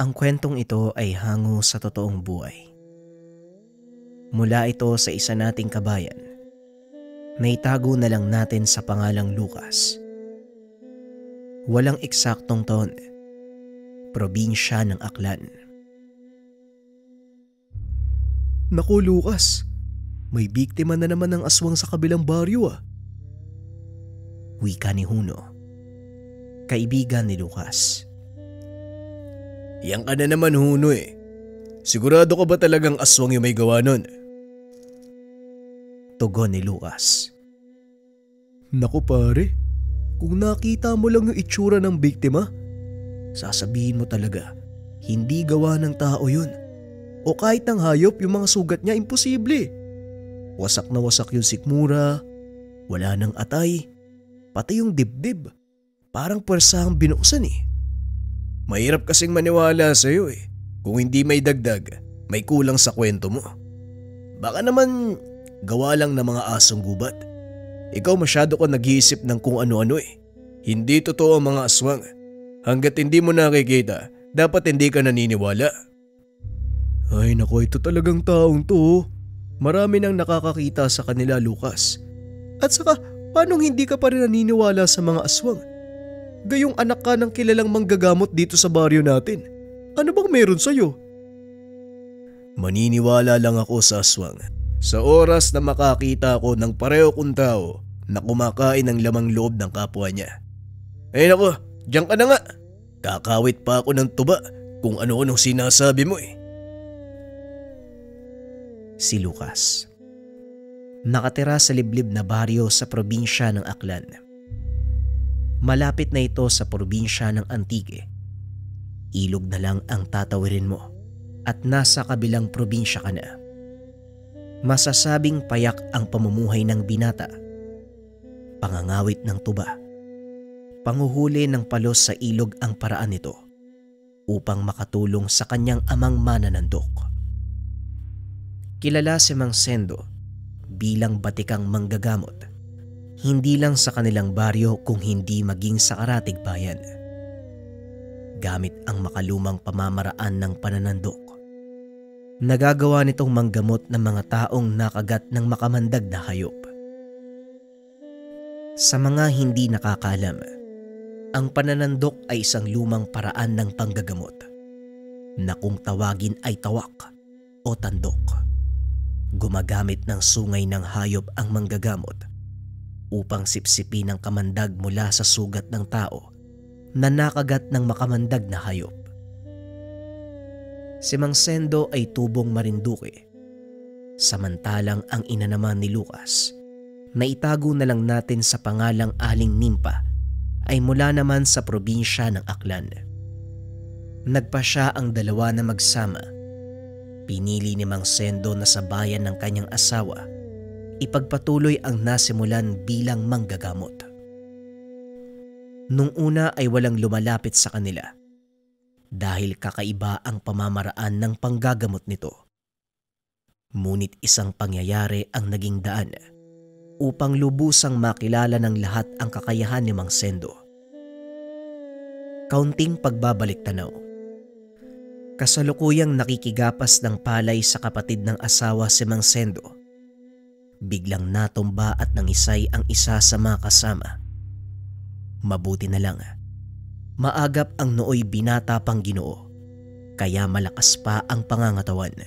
Ang kwentong ito ay hango sa totoong buhay. Mula ito sa isa nating kabayan na itago na lang natin sa pangalang Lucas. Walang eksaktong taon, probinsya ng Aklan. Naku Lucas, may biktima na naman ng aswang sa kabilang baryo Wika ni Huno, kaibigan ni Lucas. Yan ka na naman Huno Sigurado ka ba talagang aswang yung may gawa nun? Tugon ni Lucas. Naku pare, kung nakita mo lang yung itsura ng biktima, sasabihin mo talaga, hindi gawa ng tao yun. O kahit ng hayop, yung mga sugat niya imposible. Wasak na wasak yung sikmura, wala nang atay, pati yung dibdib. Parang puwersahang binuksan Mahirap kasing maniwala sa'yo Kung hindi may dagdag, may kulang sa kwento mo. Baka naman gawa lang ng mga asong gubat. Ikaw masyado ka nag-iisip ng kung ano-ano Hindi totoo ang mga aswang. Hanggat hindi mo nakikita, dapat hindi ka naniniwala. Ay naku, ito talagang taong to. Marami nang nakakakita sa kanila Lucas. At saka, paano hindi ka pa rin naniniwala sa mga aswang? Gayong anak ka ng kilalang manggagamot dito sa baryo natin. Ano bang meron sa'yo? Maniniwala lang ako sa aswang sa oras na makakita ako ng pareho kong tao na kumakain ng lamang loob ng kapwa niya. Ay nako, diyan ka na nga. Kakawit pa ako ng tuba kung ano-anong sinasabi mo Si Lucas. Nakatira sa liblib na baryo sa probinsya ng Aklan. Malapit na ito sa probinsya ng Antique. Ilog na lang ang tatawirin mo at nasa kabilang probinsya ka na. Masasabing payak ang pamumuhay ng binata. Pangangawit ng tuba. Panguhuli ng palos sa ilog ang paraan nito upang makatulong sa kanyang amang mananandok. Kilala si Mang Sendo bilang batikang manggagamot, hindi lang sa kanilang baryo kung hindi maging sa karatig bayan. Gamit ang makalumang pamamaraan ng pananandok, nagagawa nitong manggamot ng mga taong nakagat ng makamandag na hayop. Sa mga hindi nakakaalam, ang pananandok ay isang lumang paraan ng panggagamot na kung tawagin ay tawak o tandok. Gumagamit ng sungay ng hayop ang manggagamot upang sipsipin ang kamandag mula sa sugat ng tao na nakagat ng makamandag na hayop. Si Mang Sendo ay tubong Marinduque, samantalang ang ina naman ni Lucas, na itago na lang natin sa pangalang Aling Nimpa, ay mula naman sa probinsya ng Aklan. Nagpa siya ang dalawa na magsama. Pinili ni Mang Sendo na sa bayan ng kanyang asawa, ipagpatuloy ang nasimulan bilang manggagamot. Nung una ay walang lumalapit sa kanila dahil kakaiba ang pamamaraan ng panggagamot nito. Ngunit isang pangyayari ang naging daan upang lubusang makilala ng lahat ang kakayahan ni Mang Sendo. Kaunting pagbabalik tanaw. Kasalukuyang nakikigapas ng palay sa kapatid ng asawa si Mang Sendo. Biglang natumba at nangisay ang isa sa mga kasama. Mabuti na lang, maagap ang nooy binata pang Ginoo, kaya malakas pa ang pangangatawan.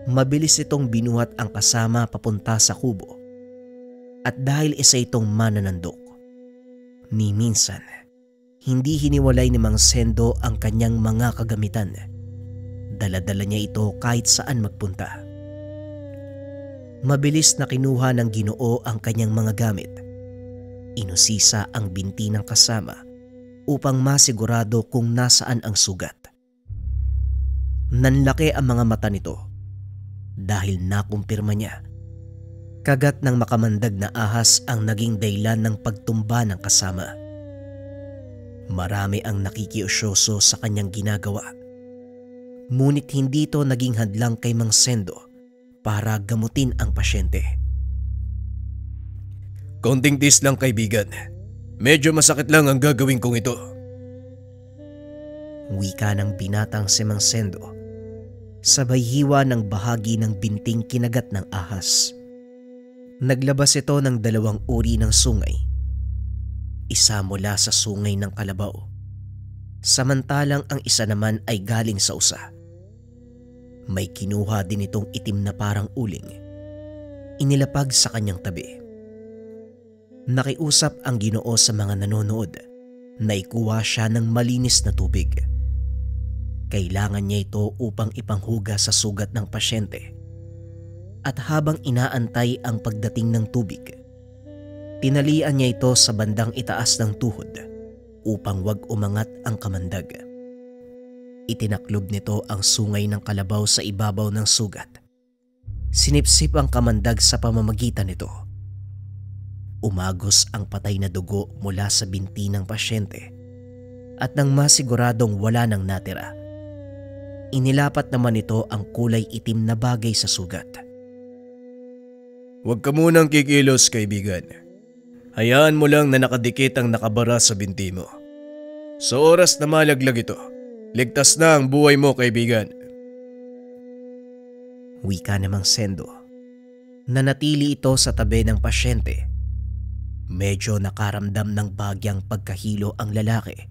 Mabilis itong binuhat ang kasama papunta sa kubo. At dahil isa itong mananandok, ni minsan, hindi hiniwalay ni Mang Sendo ang kanyang mga kagamitan. Dala-dala niya ito kahit saan magpunta. Mabilis na kinuha ng Ginoo ang kanyang mga gamit. Inusisa ang binti ng kasama upang masigurado kung nasaan ang sugat. Nanlaki ang mga mata nito dahil nakumpirma niya. Kagat ng makamandag na ahas ang naging dahilan ng pagtumba ng kasama. Marami ang nakikiusyoso sa kanyang ginagawa. Ngunit hindi ito naging hadlang kay Mang Sendo para gamutin ang pasyente. Konting tiis lang kaibigan. Medyo masakit lang ang gagawin kong ito. Wika ng binatang si Mang Sendo, sabay hiwa ng bahagi ng binting kinagat ng ahas. Naglabas ito ng 2 uri ng sungay. Isa mula sa sungay ng kalabaw, samantalang ang isa naman ay galing sa usa. May kinuha din itong itim na parang uling. Inilapag sa kanyang tabi. Nakiusap ang Ginoo sa mga nanonood na ikuha siya ng malinis na tubig. Kailangan niya ito upang ipanghuga sa sugat ng pasyente. At habang inaantay ang pagdating ng tubig, tinalian niya ito sa bandang itaas ng tuhod upang wag umangat ang kamandag. Itinaklob nito ang sungay ng kalabaw sa ibabaw ng sugat. Sinipsip ang kamandag sa pamamagitan nito. Umagos ang patay na dugo mula sa binti ng pasyente at nang masiguradong wala nang natira, inilapat naman ito ang kulay itim na bagay sa sugat. Huwag ka munang kikilos, kaibigan. Hayaan mo lang na nakadikit ang nakabara sa binti mo. Sa oras na malaglag ito, ligtas na ang buhay mo, kaibigan. Wika namang Sendo. Nanatili ito sa tabi ng pasyente. Medyo nakaramdam ng bagyang pagkahilo ang lalaki,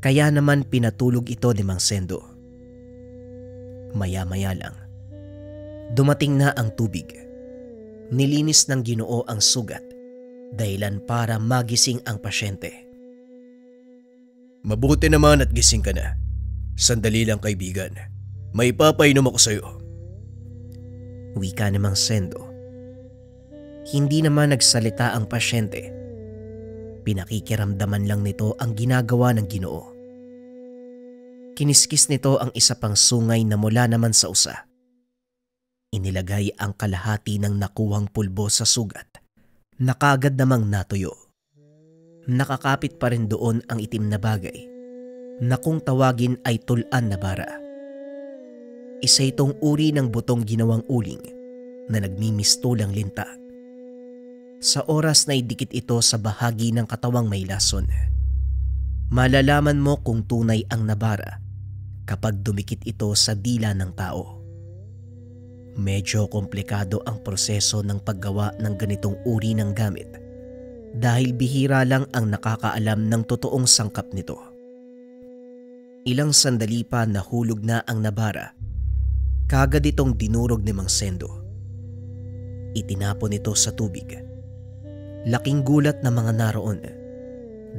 kaya naman pinatulog ito ni Mang Sendo. Maya-maya lang, dumating na ang tubig. Nilinis ng Ginoo ang sugat, dahilan para magising ang pasyente. Mabuti naman at gising ka na. Sandali lang, kaibigan. May papainom ako sa'yo. Wika ni Mang Sendo. Hindi naman nagsalita ang pasyente. Pinakikiramdaman lang nito ang ginagawa ng Ginoo. Kiniskis nito ang isa pang sungay na mula naman sa usa. Inilagay ang kalahati ng nakuhang pulbo sa sugat na kaagad namang natuyo. Nakakapit pa rin doon ang itim na bagay na kung tawagin ay tulan na bara. Isa itong uri ng butong ginawang uling na nagmimistulang linta. Sa oras na idikit ito sa bahagi ng katawang may lason, malalaman mo kung tunay ang nabara kapag dumikit ito sa dila ng tao. Medyo komplikado ang proseso ng paggawa ng ganitong uri ng gamit dahil bihira lang ang nakakaalam ng totoong sangkap nito. Ilang sandali pa nahulog na ang nabara, kagad itong dinurog ni Mang Sendo. Itinapon ito sa tubig. Laking gulat ng mga naroon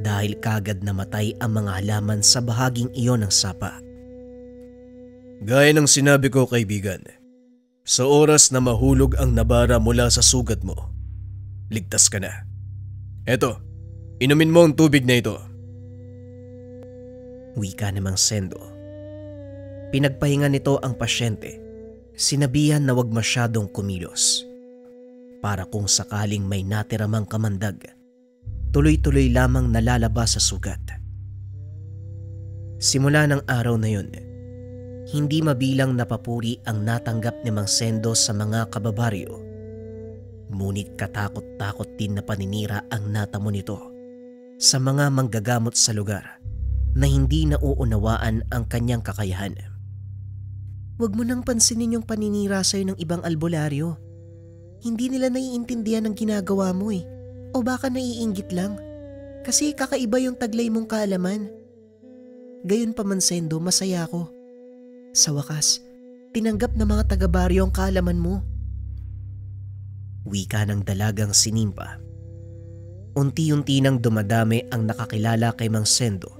dahil kagad namatay ang mga halaman sa bahaging iyon ng sapa. Gaya ng sinabi ko, kaibigan, sa oras na mahulog ang nabara mula sa sugat mo, ligtas ka na. Eto, inumin mo ang tubig na ito. Wika ni Mang Sendo. Pinagpahinga nito ang pasyente. Sinabihan na wag masyadong kumilos para kung sakaling may natiramang kamandag, tuloy-tuloy lamang nalalabas sa sugat. Simula ng araw na yun, hindi mabilang napapuri ang natanggap ni Mang Sendo sa mga kababaryo. Ngunit katakot-takot din na paninira ang natamo nito sa mga manggagamot sa lugar na hindi nauunawaan ang kanyang kakayahan. Huwag mo nang pansinin yung paninira sa'yo ng ibang albularyo. Hindi nila naiintindihan ang ginagawa mo eh. O baka naiinggit lang. Kasi kakaiba yung taglay mong kaalaman. Gayon pa man, Sendo, masaya ako. Sa wakas, tinanggap ng mga taga-baryo ang kaalaman mo. Wika ng dalagang sinimpa. Unti-unti nang dumadami ang nakakilala kay Mang Sendo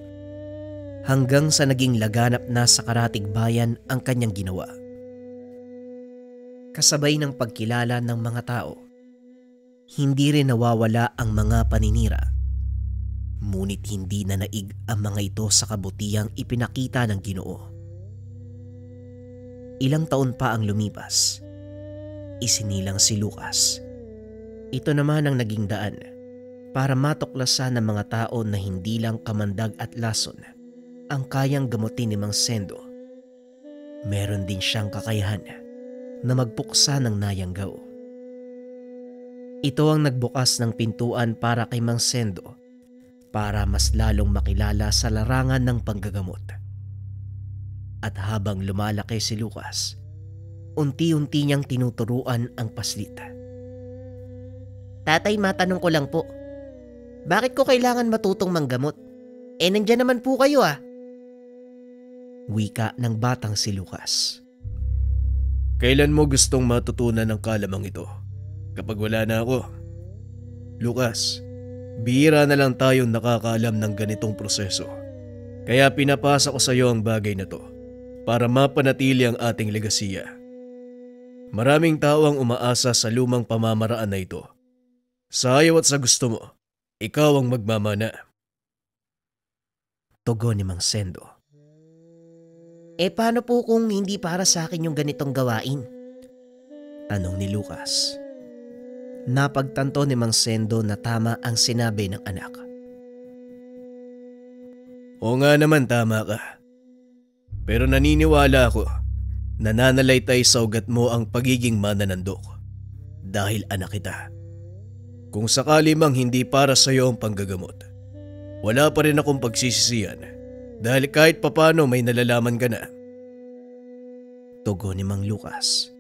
hanggang sa naging laganap na sa karatig bayan ang kanyang ginawa. Kasabay ng pagkilala ng mga tao, hindi rin nawawala ang mga paninira. Ngunit hindi na naig ang mga ito sa kabutihang ipinakita ng Ginoo. Ilang taon pa ang lumipas. Isinilang si Lucas. Ito naman ang naging daan para matuklasan ng mga tao na hindi lang kamandag at lason ang kayang gamutin ni Mang Sendo. Meron din siyang kakayahan na magpuksa ng nayanggaw. Ito ang nagbukas ng pintuan para kay Mang Sendo para mas lalong makilala sa larangan ng panggagamot. At habang lumalaki si Lucas, unti-unti niyang tinuturuan ang paslit. Tatay, matanong ko lang po. Bakit ko kailangan matutong manggamot? Nandyan naman po kayo ah. Wika ng batang si Lucas. Kailan mo gustong matutunan ng kalamang ito? Kapag wala na ako. Lucas, bihira na lang tayong nakakaalam ng ganitong proseso. Kaya pinapasa ko sa iyo ang bagay na to para mapanatili ang ating legasiya. Maraming tao ang umaasa sa lumang pamamaraan na ito. Sa ayaw at sa gusto mo, ikaw ang magmamana. Tugon ni Mang Sendo. Paano po kung hindi para sa akin yung ganitong gawain? Tanong ni Lucas. Napagtanto ni Mang Sendo na tama ang sinabi ng anak. Oo nga naman, tama ka. Pero naniniwala ako na nananalaytay sa ugat mo ang pagiging mananandok dahil anak kita. Kung sakali mang hindi para sa iyo ang panggagamot, wala pa rin akong pagsisisihan dahil kahit papano may nalalaman ka na. Tugon ni Mang Lucas.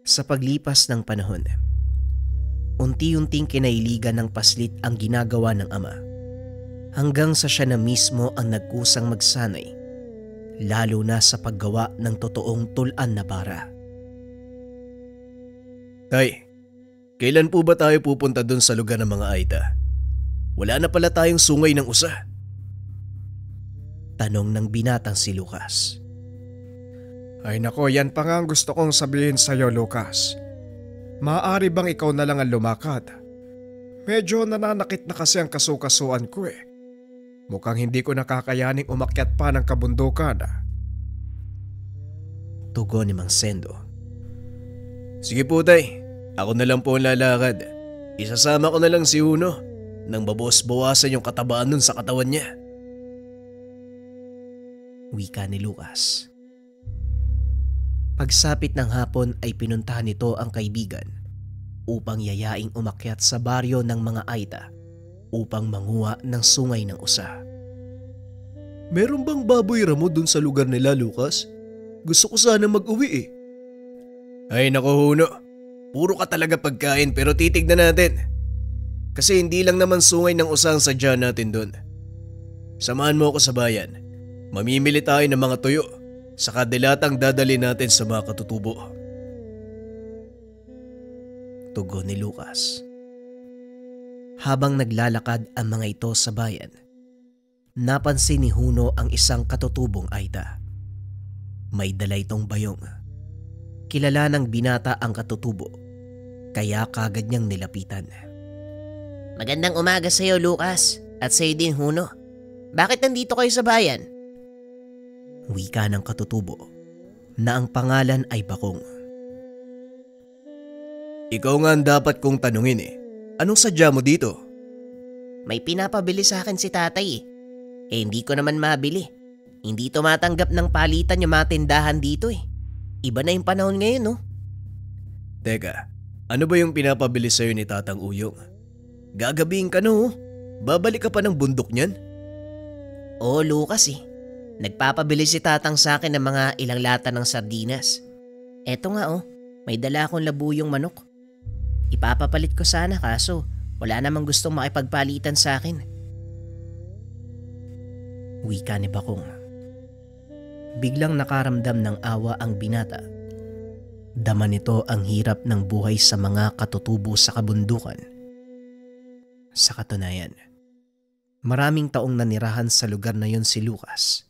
Sa paglipas ng panahon, unti-unting kinailigan ng paslit ang ginagawa ng ama hanggang sa siya na mismo ang nagkusang magsanay, lalo na sa paggawa ng totoong tulan na bara. Tay, kailan po ba tayo pupunta dun sa lugar ng mga Aita? Wala na pala tayong sungay ng usa. Tanong ng binatang si Lucas. Ay nako, yan pa nga ang gusto kong sabihin sa iyo, Lucas. Maaari bang ikaw na lang ang lumakad? Medyo nananakit na kasi ang kasukasuan ko eh. Mukhang hindi ko nakakayaning umakyat pa ng kabundukan. Tugon ni Mang Sendo. Sige po tay, ako na lang po ang lalakad. Isasama ko na lang si Uno nang babawasan yung katabaan nun sa katawan niya. Wika ni Lucas. Pagsapit ng hapon ay pinuntahan nito ang kaibigan upang yayaing umakyat sa baryo ng mga Aita upang manguha ng sungay ng usa. Meron bang baboy ramo dun sa lugar nila, Lucas? Gusto ko sana mag-uwi eh. Ay nako Huno, puro ka talaga pagkain pero titignan natin. Kasi hindi lang naman sungay ng usa ang sadya natin dun. Samahan mo ako sa bayan. Mamimili tayo ng mga tuyo. Saka dilatang dadali natin sa mga katutubo. Tugon ni Lucas. Habang naglalakad ang mga ito sa bayan, napansin ni Huno ang isang katutubong Aita. May dala itong bayong. Kilala ng binata ang katutubo, kaya kagad niyang nilapitan. Magandang umaga sa iyo, Lucas, at sa iyo din, Huno. Bakit nandito kayo sa bayan? Wika ng katutubo na ang pangalan ay Bakong. Ikaw nga ang dapat kong tanungin eh. Anong sadya mo dito? May pinapabili sa akin si tatay eh. Hindi ko naman mabili. Hindi tumatanggap ng palitan yung mga tindahan dito eh. Iba na yung panahon ngayon no? Teka, ano ba yung pinapabili sa'yo ni Tatang Uyong? Gagabihin ka no? Babalik ka pa ng bundok niyan? Oo, Lucas eh. Nagpapabili si tatang sa akin ng mga ilang lata ng sardinas. Eto nga oh, may dala akong labuyong manok. Ipapapalit ko sana kaso wala namang gustong makipagpalitan sa akin. Wika ni Bakong. Biglang nakaramdam ng awa ang binata. Dama nito ang hirap ng buhay sa mga katutubo sa kabundukan. Sa katunayan, maraming taong nanirahan sa lugar na yon si Lucas.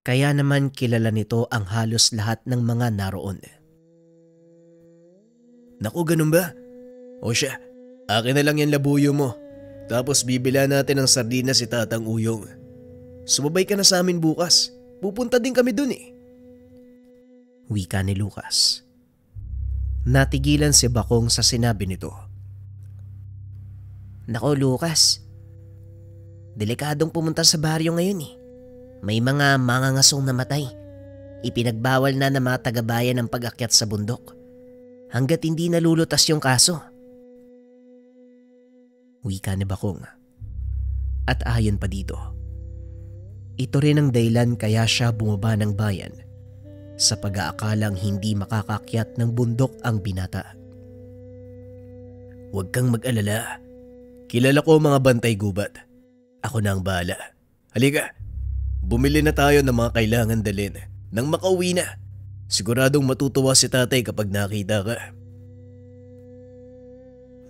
Kaya naman kilala nito ang halos lahat ng mga naroon. Naku, ganun ba? O siya, akin na lang yung labuyo mo. Tapos bibila natin ng sardinas si Tatang Uyong. Sumabay ka na sa amin bukas. Pupunta din kami dun eh. Wika ni Lucas. Natigilan si Bakong sa sinabi nito. Nako Lucas, delikadong pumunta sa baryo ngayon eh. May mga mangangasong namatay. Ipinagbawal na ng mga taga-bayan ang pag-akyat sa bundok hanggat hindi nalulutas yung kaso. Wika ni Bakong. At ayon pa dito, Ito rin ang dahilan kaya siya bumaba ng bayan sa pag-aakalang hindi makakakyat ng bundok ang binata. Huwag kang mag-alala. Kilala ko mga bantay gubat. Ako na ang bahala. Halika, bumili na tayo ng mga kailangan dalhin nang makauwi na. Siguradong matutuwa si tatay kapag nakita ka.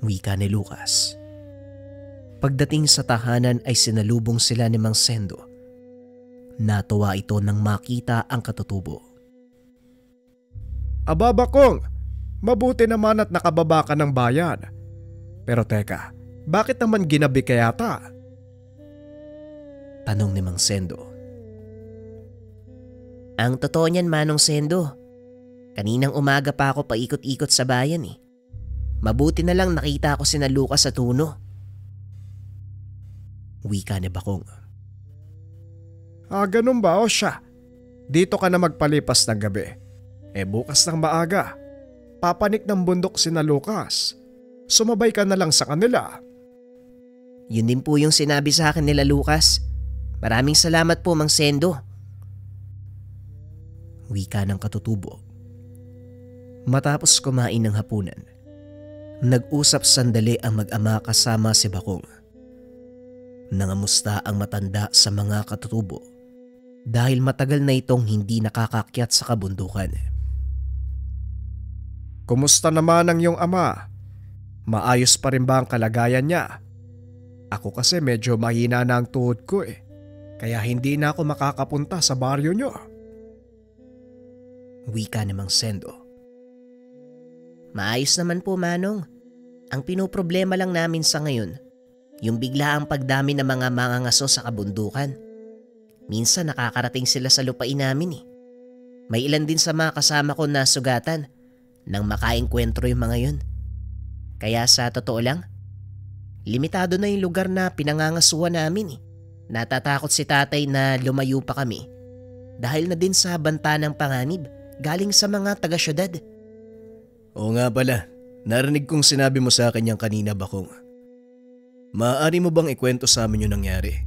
Wika ni Lucas. Pagdating sa tahanan ay sinalubong sila ni Mang Sendo. Natuwa ito nang makita ang katutubo. Aba Bakong, mabuti naman at nakababa ka ng bayan. Pero teka, bakit naman ginabi ka yata? Tanong ni Mang Sendo. Ang totoo niyan, Manong Sendo. Kaninang umaga pa ako paikot-ikot sa bayan eh. Mabuti na lang nakita ko sina Lucas sa Tuno. Wika ni Bakong. Ganun ba o siya? Dito ka na magpalipas ng gabi. Bukas ng maaga, papanik ng bundok sina Lucas. Sumabay ka na lang sa kanila. Yun din po yung sinabi sa akin nila Lucas. Maraming salamat po, Mang Sendo. Wika ng katutubo. Matapos kumain ng hapunan, nag-usap sandali ang mag-ama kasama si Bakong. Nangamusta ang matanda sa mga katutubo dahil matagal na itong hindi nakakakyat sa kabundukan. Kumusta naman ang iyong ama? Maayos pa rin ba ang kalagayan niya? Ako kasi medyo mahina na ang tuhod ko kaya hindi na ako makakapunta sa baryo niyo. Wika ni Mang Sendo. Maayos naman po, Manong. Ang pinoproblema lang namin sa ngayon, yung biglaang pagdami ng mga mangangaso sa kabundukan. Minsan nakakarating sila sa lupain namin. May ilan din sa mga kasama ko na sugatan nang makaengkwentro yung mga yun. Kaya sa totoo lang, limitado na yung lugar na pinangangasuhan namin. Natatakot si tatay na lumayo pa kami dahil na din sa banta ng panganib galing sa mga taga-syudad. Oo nga pala, narinig kong sinabi mo sa akin yan kanina, Bakong. Maaari mo bang ikwento sa amin yung nangyari?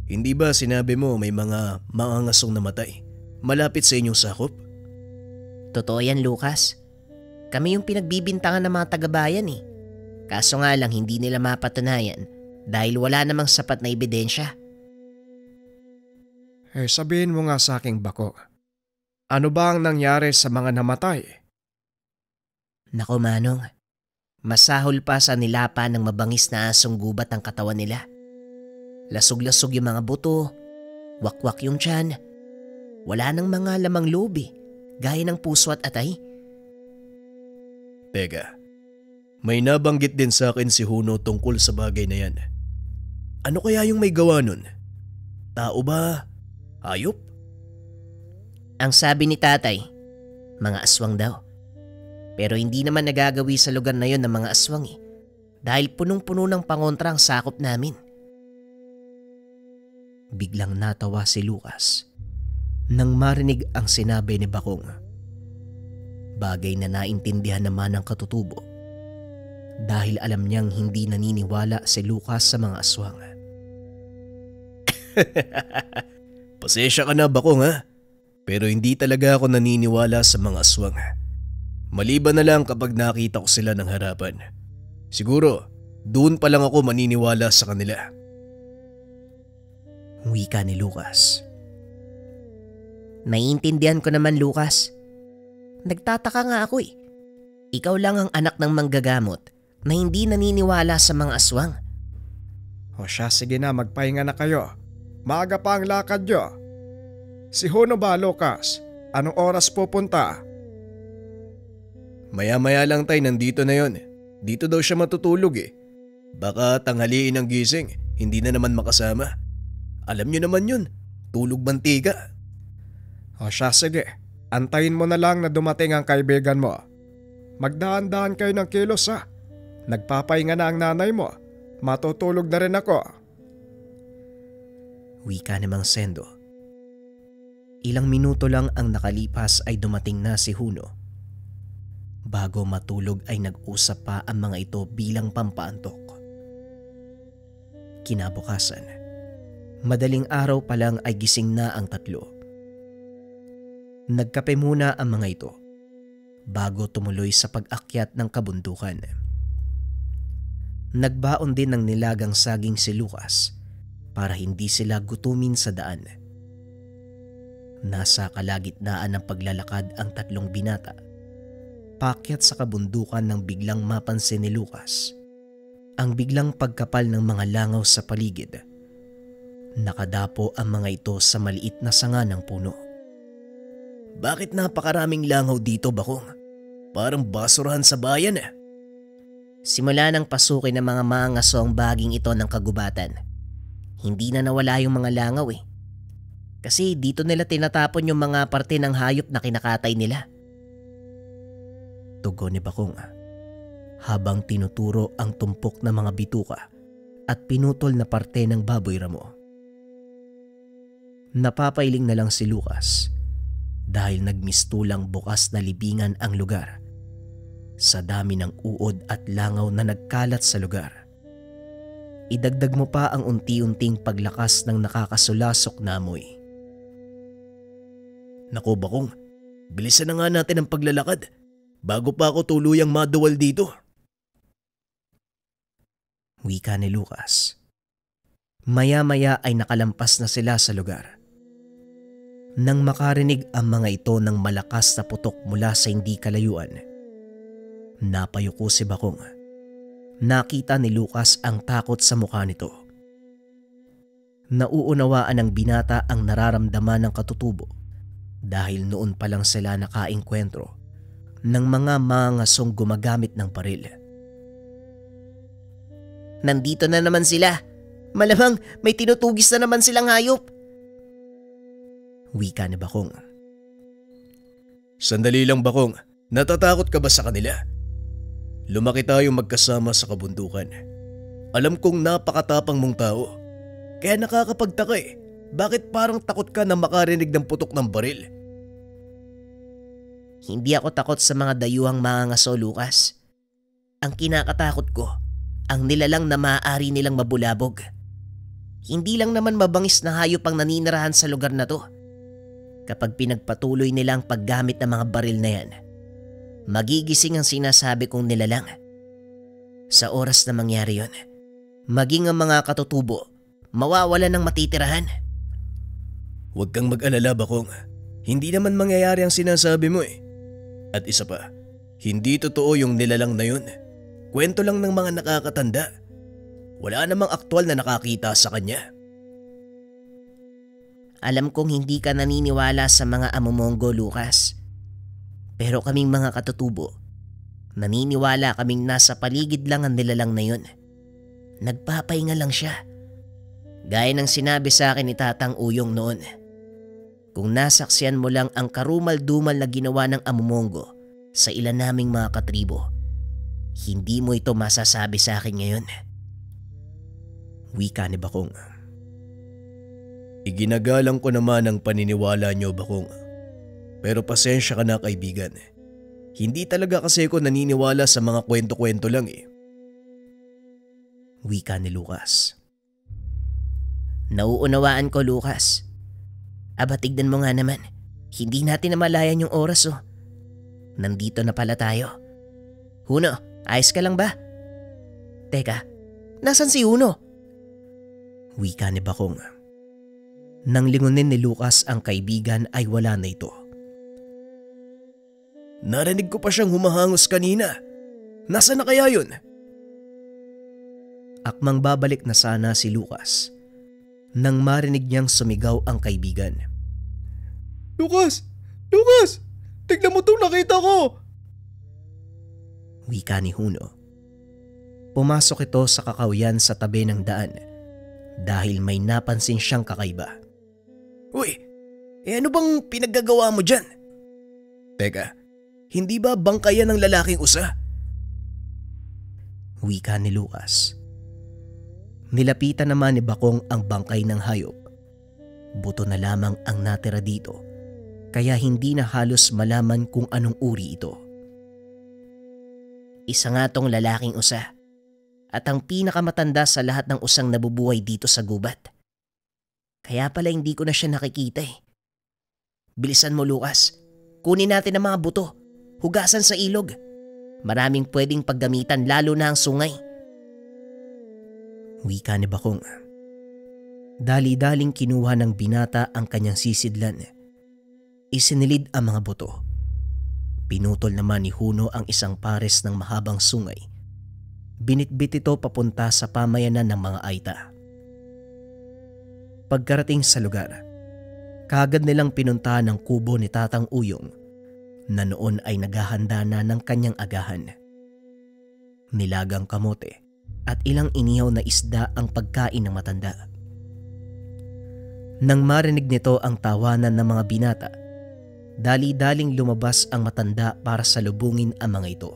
Hindi ba sinabi mo may mga mangangasong namatay malapit sa inyong sakop? Totoo yan, Lucas. Kami yung pinagbibintangan ng mga taga-bayan Kaso nga lang hindi nila mapatunayan dahil wala namang sapat na ebidensya. Sabihin mo nga sa aking Bako, ano ba ang nangyari sa mga namatay? Nako, Manong, masahol pa sa nilapa ng mabangis na asong gubat ang katawan nila. Lasog-lasog yung mga buto, wakwak yung tiyan. Wala nang mga lamang loob gaya ng puso at atay. Teka, may nabanggit din sa akin si Huno tungkol sa bagay na yan. Ano kaya yung may gawa nun? Tao ba? Hayop? Ang sabi ni tatay, mga aswang daw. Pero hindi naman nagagawi sa lugar na yon ng mga aswang dahil punong-puno ng pangontra ang sakop namin. Biglang natawa si Lucas nang marinig ang sinabi ni Bakong. Bagay na naintindihan naman ng katutubo dahil alam niyang hindi naniniwala si Lucas sa mga aswang. Pasensya ka na, Bakong ha? Pero hindi talaga ako naniniwala sa mga aswang. Maliban na lang kapag nakita ko sila ng harapan. Siguro, doon pa lang ako maniniwala sa kanila. Wika ni Lucas. Naiintindihan ko naman, Lucas. Nagtataka nga ako Ikaw lang ang anak ng manggagamot na hindi naniniwala sa mga aswang. O siya, sige na, magpahinga na kayo. Maaga pa ang lakad nyo. Si Huno ba, Lucas? Anong oras pupunta? Maya-maya lang tay, nandito na yon. Dito daw siya matutulog Baka tanghaliin ang gising, hindi na naman makasama. Alam niyo naman yun, tulog mantiga. O siya, sige. Antayin mo na lang na dumating ang kaibigan mo. Magdaan-daan kayo ng kilos Nagpapahinga na ang nanay mo. Matutulog na rin ako. Wika ni Mang Sendo. Ilang minuto lang ang nakalipas ay dumating na si Huno. Bago matulog ay nag-usap pa ang mga ito bilang pampaantok. Kinabukasan, Madaling araw pa lang ay gising na ang tatlo. Nagkape muna ang mga ito bago tumuloy sa pag-akyat ng kabundukan. Nagbaon din ng nilagang saging si Lucas para hindi sila gutumin sa daan. Nasa kalagitnaan ng paglalakad ang tatlong binata, paakyat sa kabundukan nang biglang mapansin ni Lucas ang biglang pagkapal ng mga langaw sa paligid. Nakadapo ang mga ito sa maliit na sanga ng puno. Bakit napakaraming langaw dito, Bakong? Parang basurahan sa bayan eh. Simula nang pasukin ng mga mangaso ang baging ito ng kagubatan, hindi na nawala yung mga langaw eh. Kasi dito nila tinatapon yung mga parte ng hayop na kinakatay nila. Tugon ni Bakong habang tinuturo ang tumpok na mga bituka at pinutol na parte ng baboy ramo. Napapailing na lang si Lucas dahil nagmistulang bukas na libingan ang lugar sa dami ng uod at langaw na nagkalat sa lugar. Idagdag mo pa ang unti-unting paglakas ng nakakasulasok na amoy. Naku Bakong, bilisan na nga natin ang paglalakad bago pa ako tuluyang maduwal dito. Wika ni Lucas. Maya-maya ay nakalampas na sila sa lugar. Nang makarinig ang mga ito ng malakas na putok mula sa hindi kalayuan, napayuko si Bakong. Nakita ni Lucas ang takot sa mukha nito. Nauunawaan ng binata ang nararamdaman ng katutubo dahil noon pa lang sila nakaengkwentro ng mga mangasong gumagamit ng baril. Nandito na naman sila. Malamang may tinutugis na naman silang hayop. Wika ni Bakong. Sandali lang Bakong, natatakot ka ba sa kanila? Lumaki tayong magkasama sa kabundukan. Alam kong napakatapang mong tao. Kaya nakakapagtaka eh, bakit parang takot ka na makarinig ng putok ng baril? Hindi ako takot sa mga dayuhang mangangaso, Lucas. Ang kinakatakot ko, ang nilalang na maaari nilang mabulabog. Hindi lang naman mabangis na hayop ang naninirahan sa lugar na to. Kapag pinagpatuloy nila ang paggamit ng mga baril na yan, magigising ang sinasabi kong nilalang. Sa oras na mangyari yon, maging ang mga katutubo, mawawala ng matitirahan. Huwag kang mag-alala Bakong, hindi naman mangyayari ang sinasabi mo eh. At isa pa, hindi totoo yung nilalang na yun. Kwento lang ng mga nakakatanda. Wala namang aktwal na nakakita sa kanya. Alam kong hindi ka naniniwala sa mga amumongo, Lucas. Pero kaming mga katutubo, naniniwala kaming nasa paligid lang ang nilalang na yun. Nagpapahinga lang siya. Gaya ng sinabi sa akin ni Tatang Uyong noon. Kung nasaksiyan mo lang ang karumal-dumal na ginawa ng amumongo sa ilan naming mga katribo, hindi mo ito masasabi sa akin ngayon. Wika ni Bakong. Iginagalang ko naman ang paniniwala niyo Bakong. Pero pasensya ka na kaibigan. Hindi talaga kasi ako naniniwala sa mga kwento-kwento lang eh. Wika ni Lucas. Nauunawaan ko, Lucas. Aba tignan mo nga naman, hindi natin namalayan yung oras oh. Nandito na pala tayo. Huno, ayos ka lang ba? Teka, nasan si Huno? Wika ni Bakong. Nang lingunin ni Lucas ang kaibigan ay wala na ito. Narinig ko pa siyang humahangos kanina. Nasaan na kaya yun? Akmang babalik na sana si Lucas nang marinig niyang sumigaw ang kaibigan. Lucas! Lucas! Tignan mo itong nakita ko! Wika ni Huno. Pumasok ito sa kakawyan sa tabi ng daan dahil may napansin siyang kakaiba. Uy, ano bang pinaggagawa mo dyan? Teka, hindi ba bangkayan ng lalaking usa? Wika ni Lucas. Nilapitan naman ni Bakong ang bangkay ng hayop. Buto na lamang ang natira dito, kaya hindi na halos malaman kung anong uri ito. Isa nga tong lalaking usa at ang pinakamatanda sa lahat ng usang nabubuhay dito sa gubat. Kaya pala hindi ko na siya nakikita eh. Bilisan mo, Lucas. Kunin natin ang mga buto. Hugasan sa ilog. Maraming pwedeng paggamitan, lalo na ang sungay. Wika ni Bakong. Dali-daling kinuha ng binata ang kanyang sisidlan. Isinilid ang mga buto. Pinutol naman ni Huno ang isang pares ng mahabang sungay. Binitbit ito papunta sa pamayanan ng mga Aita. Pagkarating sa lugar, kaagad nilang pinuntahan ang kubo ni Tatang Uyong na noon ay naghahanda na ng kanyang agahan. Nilagang kamote at ilang inihaw na isda ang pagkain ng matanda. Nang marinig nito ang tawanan ng mga binata, dali-daling lumabas ang matanda para salubungin ang mga ito.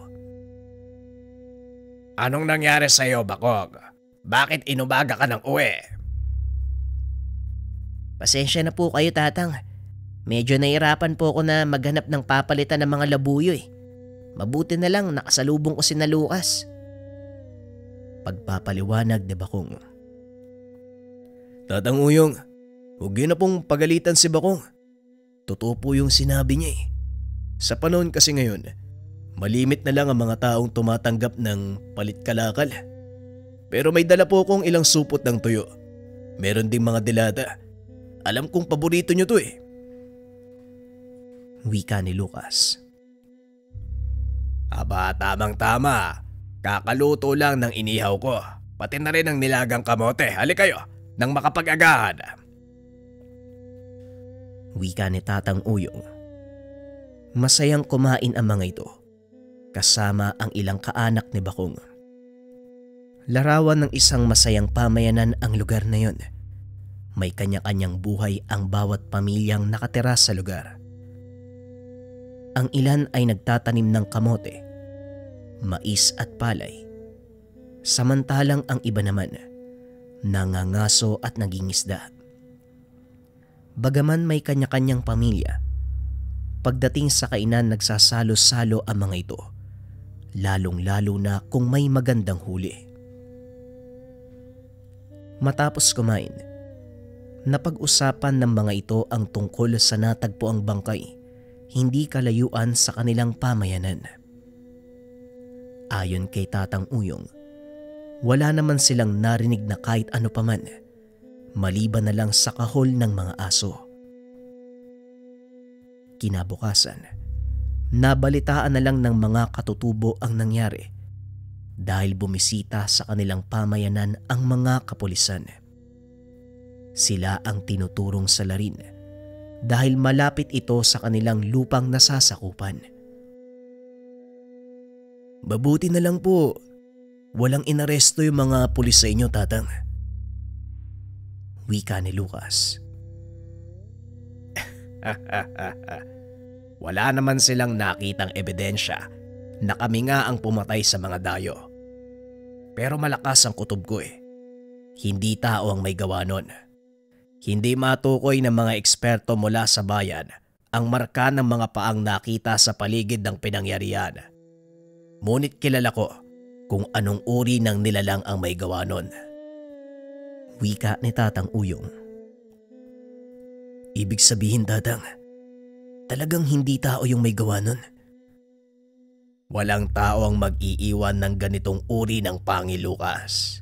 Anong nangyari sa iyo, Bakong? Bakit inumaga ka ng uwi? Pasensya na po kayo, Tatang. Medyo nahirapan po ako na maghanap ng papalitan ng mga labuyo eh. Mabuti na lang nakasalubong ko si na Lucas. Pagpapaliwanag ni Bakong. Tatang Uyong, huwag yun na pong pagalitan si Bakong. Totoo po yung sinabi niya eh. Sa panahon kasi ngayon, malimit na lang ang mga taong tumatanggap ng palit-kalakal. Pero may dala po akong ilang supot ng tuyo. Meron ding mga dilata. Alam kong paborito niyo to eh. Wika ni Lucas. Aba, tamang-tama. Kakaluto lang ng inihaw ko. Pati na rin ang nilagang kamote. Hali kayo, nang makapag-agahan. Wika ni Tatang Uyong. Masayang kumain ang mga ito, kasama ang ilang kaanak ni Bakong. Larawan ng isang masayang pamayanan ang lugar na yon. May kanya-kanyang buhay ang bawat pamilyang nakatira sa lugar. Ang ilan ay nagtatanim ng kamote, mais at palay. Samantalang ang iba naman, nangangaso at nagingisda. Bagaman may kanya-kanyang pamilya, pagdating sa kainan nagsasalo-salo ang mga ito, lalong-lalo na kung may magandang huli. Matapos kumain, napag-usapan ng mga ito ang tungkol sa natagpuang bangkay, hindi kalayuan sa kanilang pamayanan. Ayon kay Tatang Uyong, wala naman silang narinig na kahit ano paman, maliban na lang sa kahol ng mga aso. Kinabukasan, nabalitaan na lang ng mga katutubo ang nangyari dahil bumisita sa kanilang pamayanan ang mga kapulisan. Sila ang tinuturong salarin dahil malapit ito sa kanilang lupang nasasakupan. Mabuti na lang po, walang inaresto yung mga pulis sa inyo, Tatang. Wika ni Lucas. Wala naman silang nakitang ebidensya na kami nga ang pumatay sa mga dayo. Pero malakas ang kutob ko eh. Hindi tao ang may gawa nun. Hindi matukoy ng mga eksperto mula sa bayan ang marka ng mga paang nakita sa paligid ng pinangyarihan. Ngunit kilala ko kung anong uri ng nilalang ang may gawa nun. Wika ni Tatang Uyong. Ibig sabihin, Tatang, talagang hindi tao yung may gawa nun? Walang tao ang mag-iiwan ng ganitong uri ng pangil, Lucas.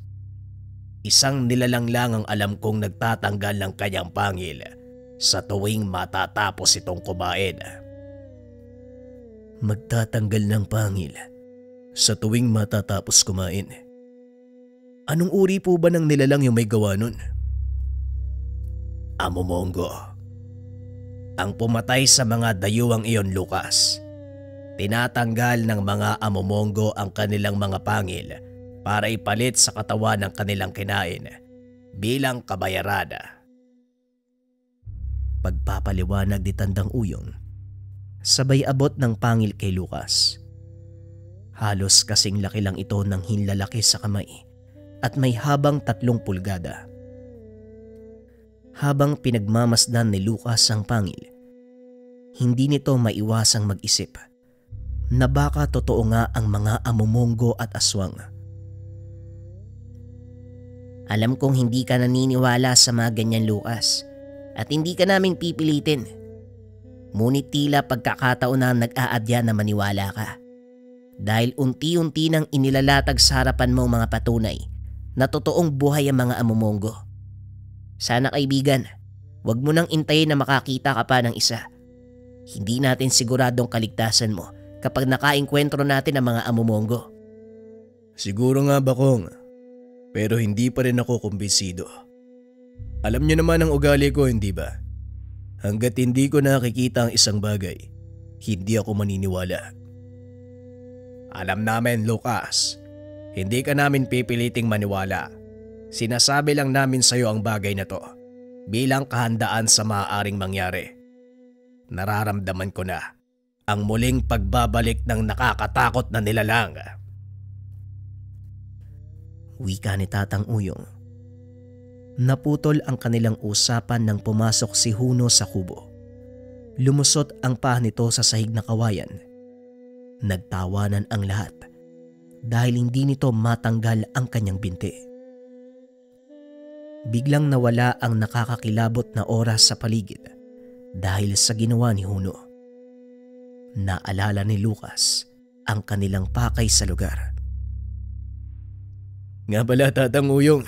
Isang nilalang lang ang alam kong nagtatanggal ng kanyang pangil sa tuwing matatapos itong kumain. Magtatanggal ng pangil sa tuwing matatapos kumain? Anong uri po ba ng nilalang yung may gawa nun? Amomongo. Ang pumatay sa mga dayuwang iyon, Lucas. Tinatanggal ng mga amomongo ang kanilang mga pangil para ipalit sa katawan ng kanilang kinain bilang kabayaran. Pagpapaliwanag ni Tandang Uyong, sabay abot ng pangil kay Lucas. Halos kasing laki lang ito ng hinlalaki sa kamay at may habang 3 pulgada. Habang pinagmamasdan ni Lucas ang pangil, hindi nito maiwasang mag-isip na baka totoo nga ang mga amomongo at aswang. Alam kong hindi ka naniniwala sa mga ganyan, Lucas, at hindi ka namin pipilitin. Ngunit tila pagkakataon na nag-aadya na maniwala ka. Dahil unti-unti nang inilalatag sa harapan mo mga patunay na totoong buhay ang mga amumonggo. Sana kaibigan, wag mo nang intayin na makakita ka pa ng isa. Hindi natin siguradong kaligtasan mo kapag nakaengkwentro natin ang mga amumonggo. Siguro nga, Bakong. Pero hindi pa rin ako kumbinsido. Alam niyo naman ang ugali ko, hindi ba? Hanggat hindi ko nakikita ang isang bagay, hindi ako maniniwala. Alam namin, Lucas. Hindi ka namin pipiliting maniwala. Sinasabi lang namin sa iyo ang bagay na to bilang kahandaan sa maaaring mangyari. Nararamdaman ko na ang muling pagbabalik ng nakakatakot na nilalang. Wika ni Tatang Uyong. Naputol ang kanilang usapan nang pumasok si Huno sa kubo. Lumusot ang paa nito sa sahig na kawayan. Nagtawanan ang lahat dahil hindi nito matanggal ang kanyang binti. Biglang nawala ang nakakakilabot na oras sa paligid dahil sa ginawa ni Huno. Naalala ni Lucas ang kanilang pakay sa lugar. Nga pala, Tatang Uyong,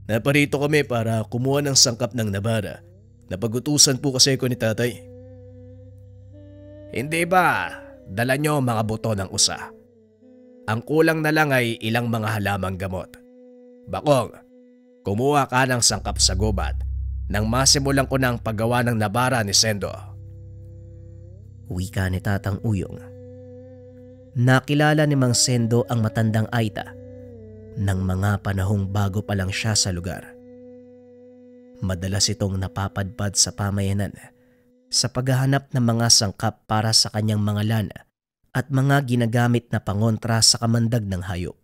naparito kami para kumuha ng sangkap ng nabara. Napagutusan po kasi ko ni Tatay. Hindi ba dala nyo mga buto ng usa? Ang kulang na lang ay ilang mga halamang gamot. Bakong, kumuha ka ng sangkap sa gubat nang masimulan ko ng paggawa ng nabara ni Sendo. Wika ni Tatang Uyong. Nakilala ni Mang Sendo ang matandang Aita ng mga panahong bago pa lang siya sa lugar. Madalas itong napapadpad sa pamayanan sa paghahanap ng mga sangkap para sa kanyang mga lana at mga ginagamit na pangontra sa kamandag ng hayop.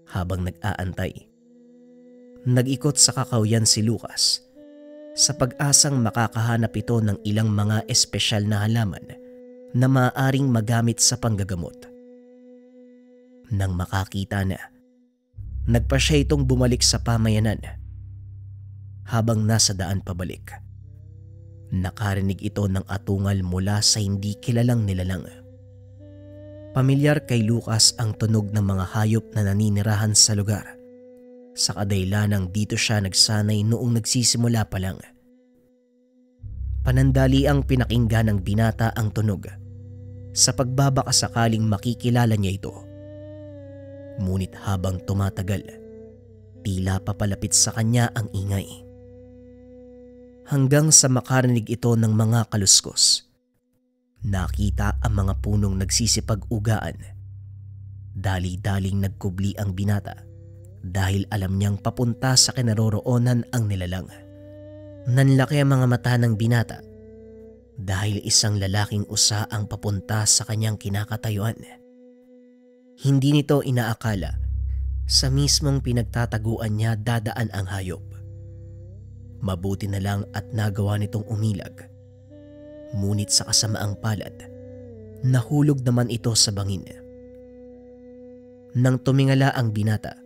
Habang nag-aantay, nag-ikot sa kakawyan si Lucas sa pag-asang makakahanap ito ng ilang mga espesyal na halaman na maaaring magamit sa panggagamot. Nang makakita na, nagpa siya itong bumalik sa pamayanan. Habang nasa daan pabalik, nakarinig ito ng atungal mula sa hindi kilalang nilalang. Pamilyar kay Lucas ang tunog ng mga hayop na naninirahan sa lugar. Sa kadailanang dito siya nagsanay noong nagsisimula pa lang. Panandali ang pinakinggan ng binata ang tunog sa pagbabakasakaling makikilala niya ito. Ngunit habang tumatagal, tila papalapit sa kanya ang ingay. Hanggang sa makarinig ito ng mga kaluskos. Nakita ang mga punong nagsisipag-ugaan. Dali-daling nagkubli ang binata dahil alam niyang papunta sa kinaroroonan ang nilalang. Nanlaki ang mga mata ng binata dahil isang lalaking usa ang papunta sa kanyang kinakatayuan. Hindi nito inaakala sa mismong pinagtataguan niya dadaan ang hayop. Mabuti na lang at nagawa nitong umilag. Ngunit sa kasamaang palad, nahulog naman ito sa bangin. Nang tumingala ang binata,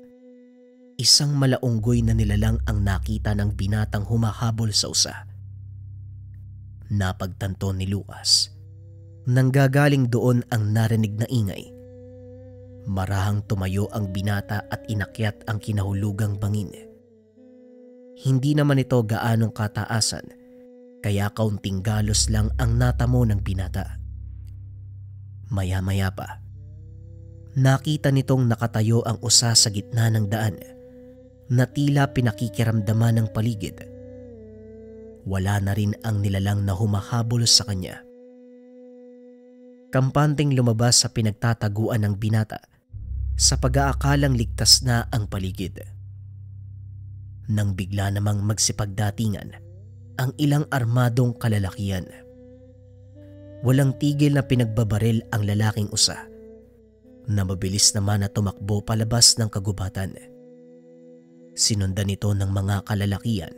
isang malaunggoy na nilalang ang nakita ng binatang humahabol sa usa. Napagtanto ni Lucas. Nanggagaling doon ang narinig na ingay. Marahang tumayo ang binata at inakyat ang kinahulugang bangin. Hindi naman ito gaanong kataasan, kaya kaunting galos lang ang natamo ng binata. Maya-maya pa, nakita nitong nakatayo ang usa sa gitna ng daan na tila pinakikiramdaman ng paligid. Wala na rin ang nilalang na humahabol sa kanya. Kampanteng lumabas sa pinagtataguan ng binata sa pag-aakalang ligtas na ang paligid. Nang bigla namang magsipagdatingan ang ilang armadong kalalakian. Walang tigil na pinagbabaril ang lalaking usa na mabilis naman na tumakbo palabas ng kagubatan. Sinundan ito ng mga kalalakian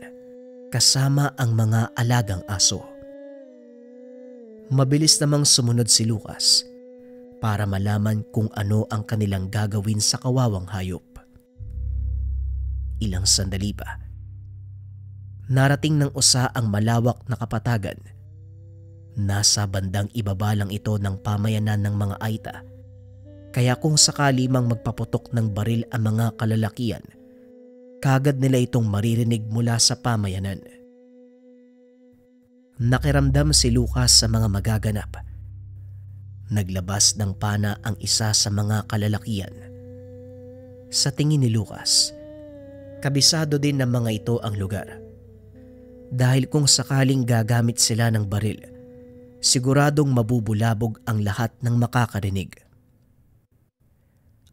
kasama ang mga alagang aso. Mabilis namang sumunod si Lucas para malaman kung ano ang kanilang gagawin sa kawawang hayop. ilang sandali pa. Narating ng usa ang malawak na kapatagan. Nasa bandang ibaba lang ito ng pamayanan ng mga Aita, kaya kung sakali mang magpaputok ng baril ang mga kalalakian, kagad nila itong maririnig mula sa pamayanan. Nakiramdam si Lucas sa mga magaganap. Naglabas ng pana ang isa sa mga kalalakian. Sa tingin ni Lucas, kabisado din ng mga ito ang lugar. Dahil kung sakaling gagamit sila ng baril, siguradong mabubulabog ang lahat ng makakarinig.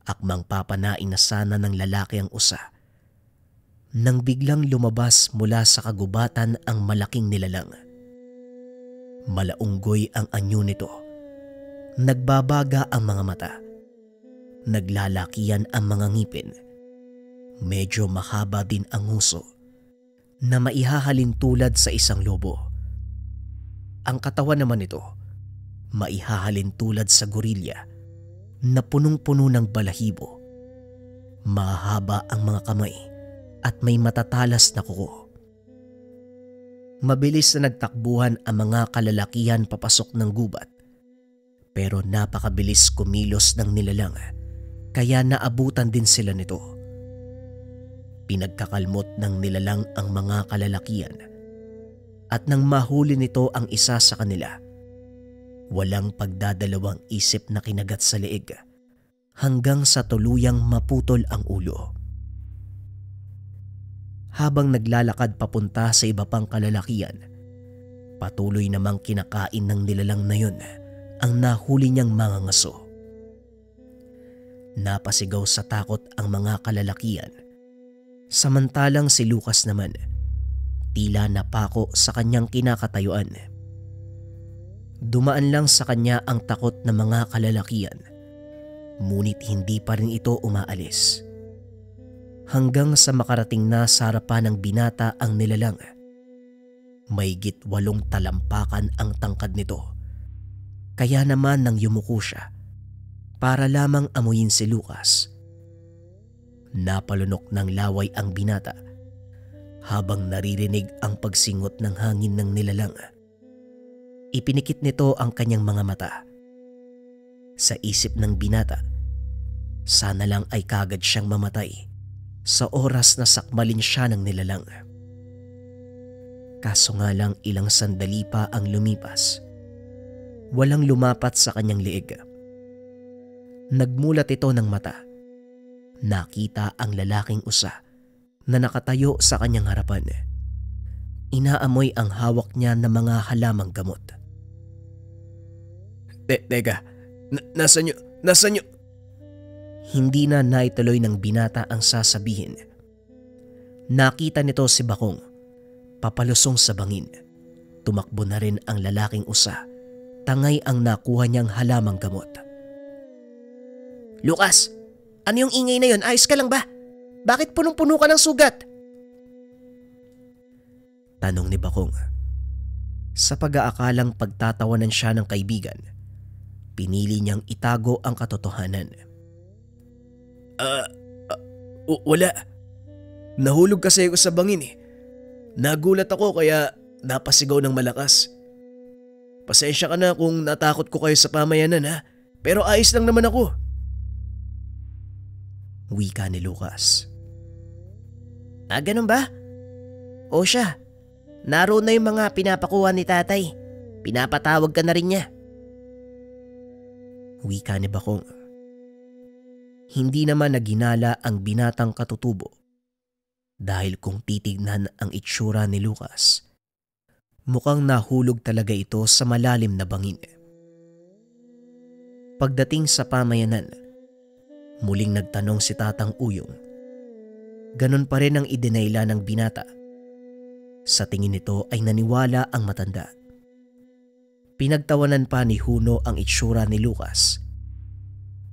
Akmang papanain na sana ng lalaki ang usa, nang biglang lumabas mula sa kagubatan ang malaking nilalang. Malaunggoy ang anyo nito. Nagbabaga ang mga mata. Naglalakihan ang mga ngipin. Medyo mahaba din ang nguso na maihahalin tulad sa isang lobo. Ang katawan naman nito, maihahalin tulad sa gorilya na punong-puno ng balahibo. Mahaba ang mga kamay at may matatalas na kuko. Mabilis na nagtakbuhan ang mga kalalakihan papasok ng gubat, pero napakabilis kumilos ng nilalang, kaya naabutan din sila nito. Pinagkakalmot ng nilalang ang mga kalalakihan, at nang mahuli nito ang isa sa kanila, walang pagdadalawang isip na kinagat sa leeg hanggang sa tuluyang maputol ang ulo. Habang naglalakad papunta sa iba pang kalalakihan, patuloy namang kinakain ng nilalang na yun ang nahuli niyang mga ngaso. Napasigaw sa takot ang mga kalalakihan, samantalang si Lucas naman tila napako sa kanyang kinakatayuan. Dumaan lang sa kanya ang takot ng mga kalalakihan, ngunit hindi pa rin ito umaalis. Hanggang sa makarating na sa harapan ng binata ang nilalang. Mahigit 8 talampakan ang tangkad nito. Kaya naman nang yumuko siya, para lamang amuyin si Lucas, napalunok ng laway ang binata habang naririnig ang pagsingot ng hangin ng nilalang. Ipinikit nito ang kanyang mga mata. Sa isip ng binata, sana lang ay kagad siyang mamatay sa oras na sakmalin siya ng nilalang. Kaso nga lang ilang sandali pa ang lumipas. Walang lumapat sa kanyang leeg. Nagmulat ito ng mata. Nakita ang lalaking usa na nakatayo sa kanyang harapan. Inaamoy ang hawak niya ng mga halamang gamot. Teka, nasan nyo? Hindi na naituloy ng binata ang sasabihin. Nakita nito si Bakong, papalusong sa bangin. Tumakbo na rin ang lalaking usa. Tangay ang nakuha niyang halamang gamot. Lucas, ano yung ingay na yon? Ayos ka lang ba? Bakit punong-puno ka ng sugat? Tanong ni Bakong. Sa pag-aakalang pagtatawanan siya ng kaibigan, pinili niyang itago ang katotohanan. Wala. Nahulog kasi ako sa bangin eh. Nagulat ako kaya napasigaw ng malakas. Pasensya ka na kung natakot ko kayo sa pamayanan ha, pero ayos lang naman ako. Wika ni Lucas. Ganun ba? O siya, naroon na yung mga pinapakuha ni tatay. Pinapatawag ka na rin niya. Wika ni Bakong. Hindi naman naginala ang binatang katutubo dahil kung titignan ang itsura ni Lucas, mukhang nahulog talaga ito sa malalim na bangin. Pagdating sa pamayanan, muling nagtanong si Tatang Uyong. Ganon pa rin ang idinayla ng binata. Sa tingin nito ay naniwala ang matanda. Pinagtawanan pa ni Huno ang itsura ni Lucas.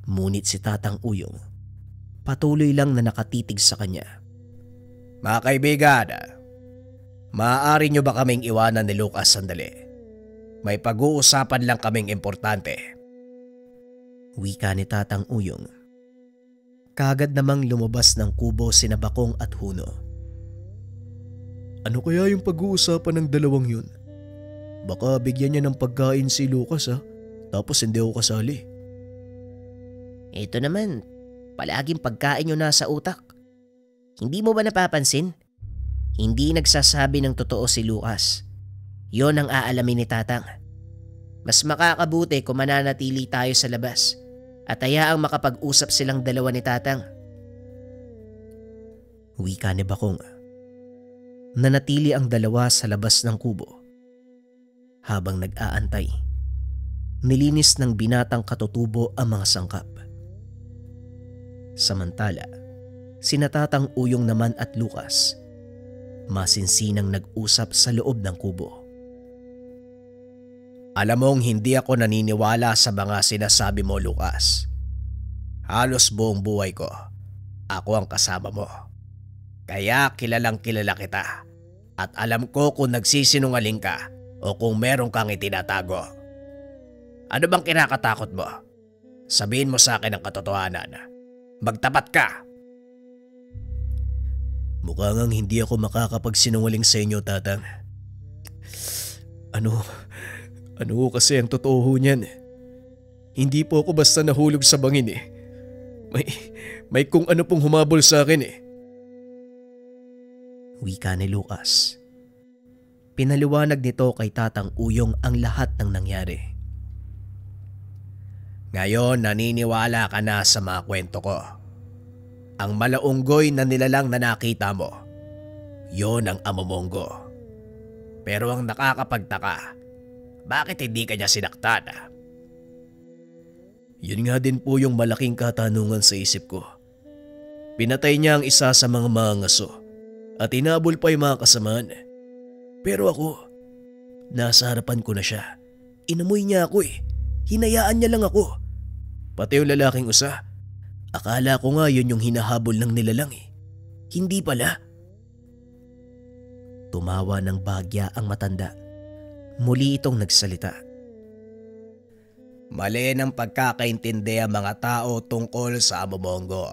Ngunit si Tatang Uyong patuloy lang na nakatitig sa kanya. Mga kaibigan, maaari nyo ba kaming iwanan ni Lucas sandali? May pag-uusapan lang kaming importante. Wika ni Tatang Uyong. Kagad namang lumabas ng kubo sina Bakong at Huno. Ano kaya yung pag-uusapan ng dalawang yun? Baka bigyan niya ng pagkain si Lucas tapos hindi ako kasali. Ito naman, palaging pagkain nyo nasa utak. Hindi mo ba napapansin? Hindi nagsasabi ng totoo si Lucas. Yon ang aalamin ni Tatang. Mas makakabuti kung mananatili tayo sa labas at hayaang makapag-usap silang dalawa ni Tatang. Wika ni Bakong. Nanatili ang dalawa sa labas ng kubo. Habang nag-aantay, nilinis ng binatang katutubo ang mga sangkap. Samantala, sina Tatang Uyong naman at Lucas, masinsinang nag-usap sa loob ng kubo. Alam mong hindi ako naniniwala sa mga sinasabi mo, Lucas. Halos buong buhay ko, ako ang kasama mo. Kaya kilalang kilala kita at alam ko kung nagsisinungaling ka o kung meron kang itinatago. Ano bang kinakatakot mo? Sabihin mo sa akin ang katotohanan. Magtapat ka! Mukha ngang hindi ako makakapagsinungaling sa inyo, Tatang. Ano kasi ang totoo niyan? Hindi po ako basta nahulog sa bangin eh. May kung ano pong humabol sa akin eh. Wika ni Lucas. Pinaliwanag nito kay Tatang Uyong ang lahat ng nangyari. Ngayon naniniwala ka na sa mga kwento ko. Ang malaunggoy na nilalang na nakita mo, yon ang Amomongo. Pero ang nakakapagtaka, bakit hindi ka niya sinaktan? Yun nga din po yung malaking katanungan sa isip ko. Pinatay niya ang isa sa mga mangaso at inabol pa yung mga kasamaan. Pero ako, nasa harapan ko na siya. Inamoy niya ako eh. Hinayaan niya lang ako. Pati yung lalaking usa. Akala ko nga yun yung hinahabol ng nilalang eh. Hindi pala. Tumawa ng bagya ang matanda. Muli itong nagsalita. Mali ng pagkakaintindi ang mga tao tungkol sa Amomongo.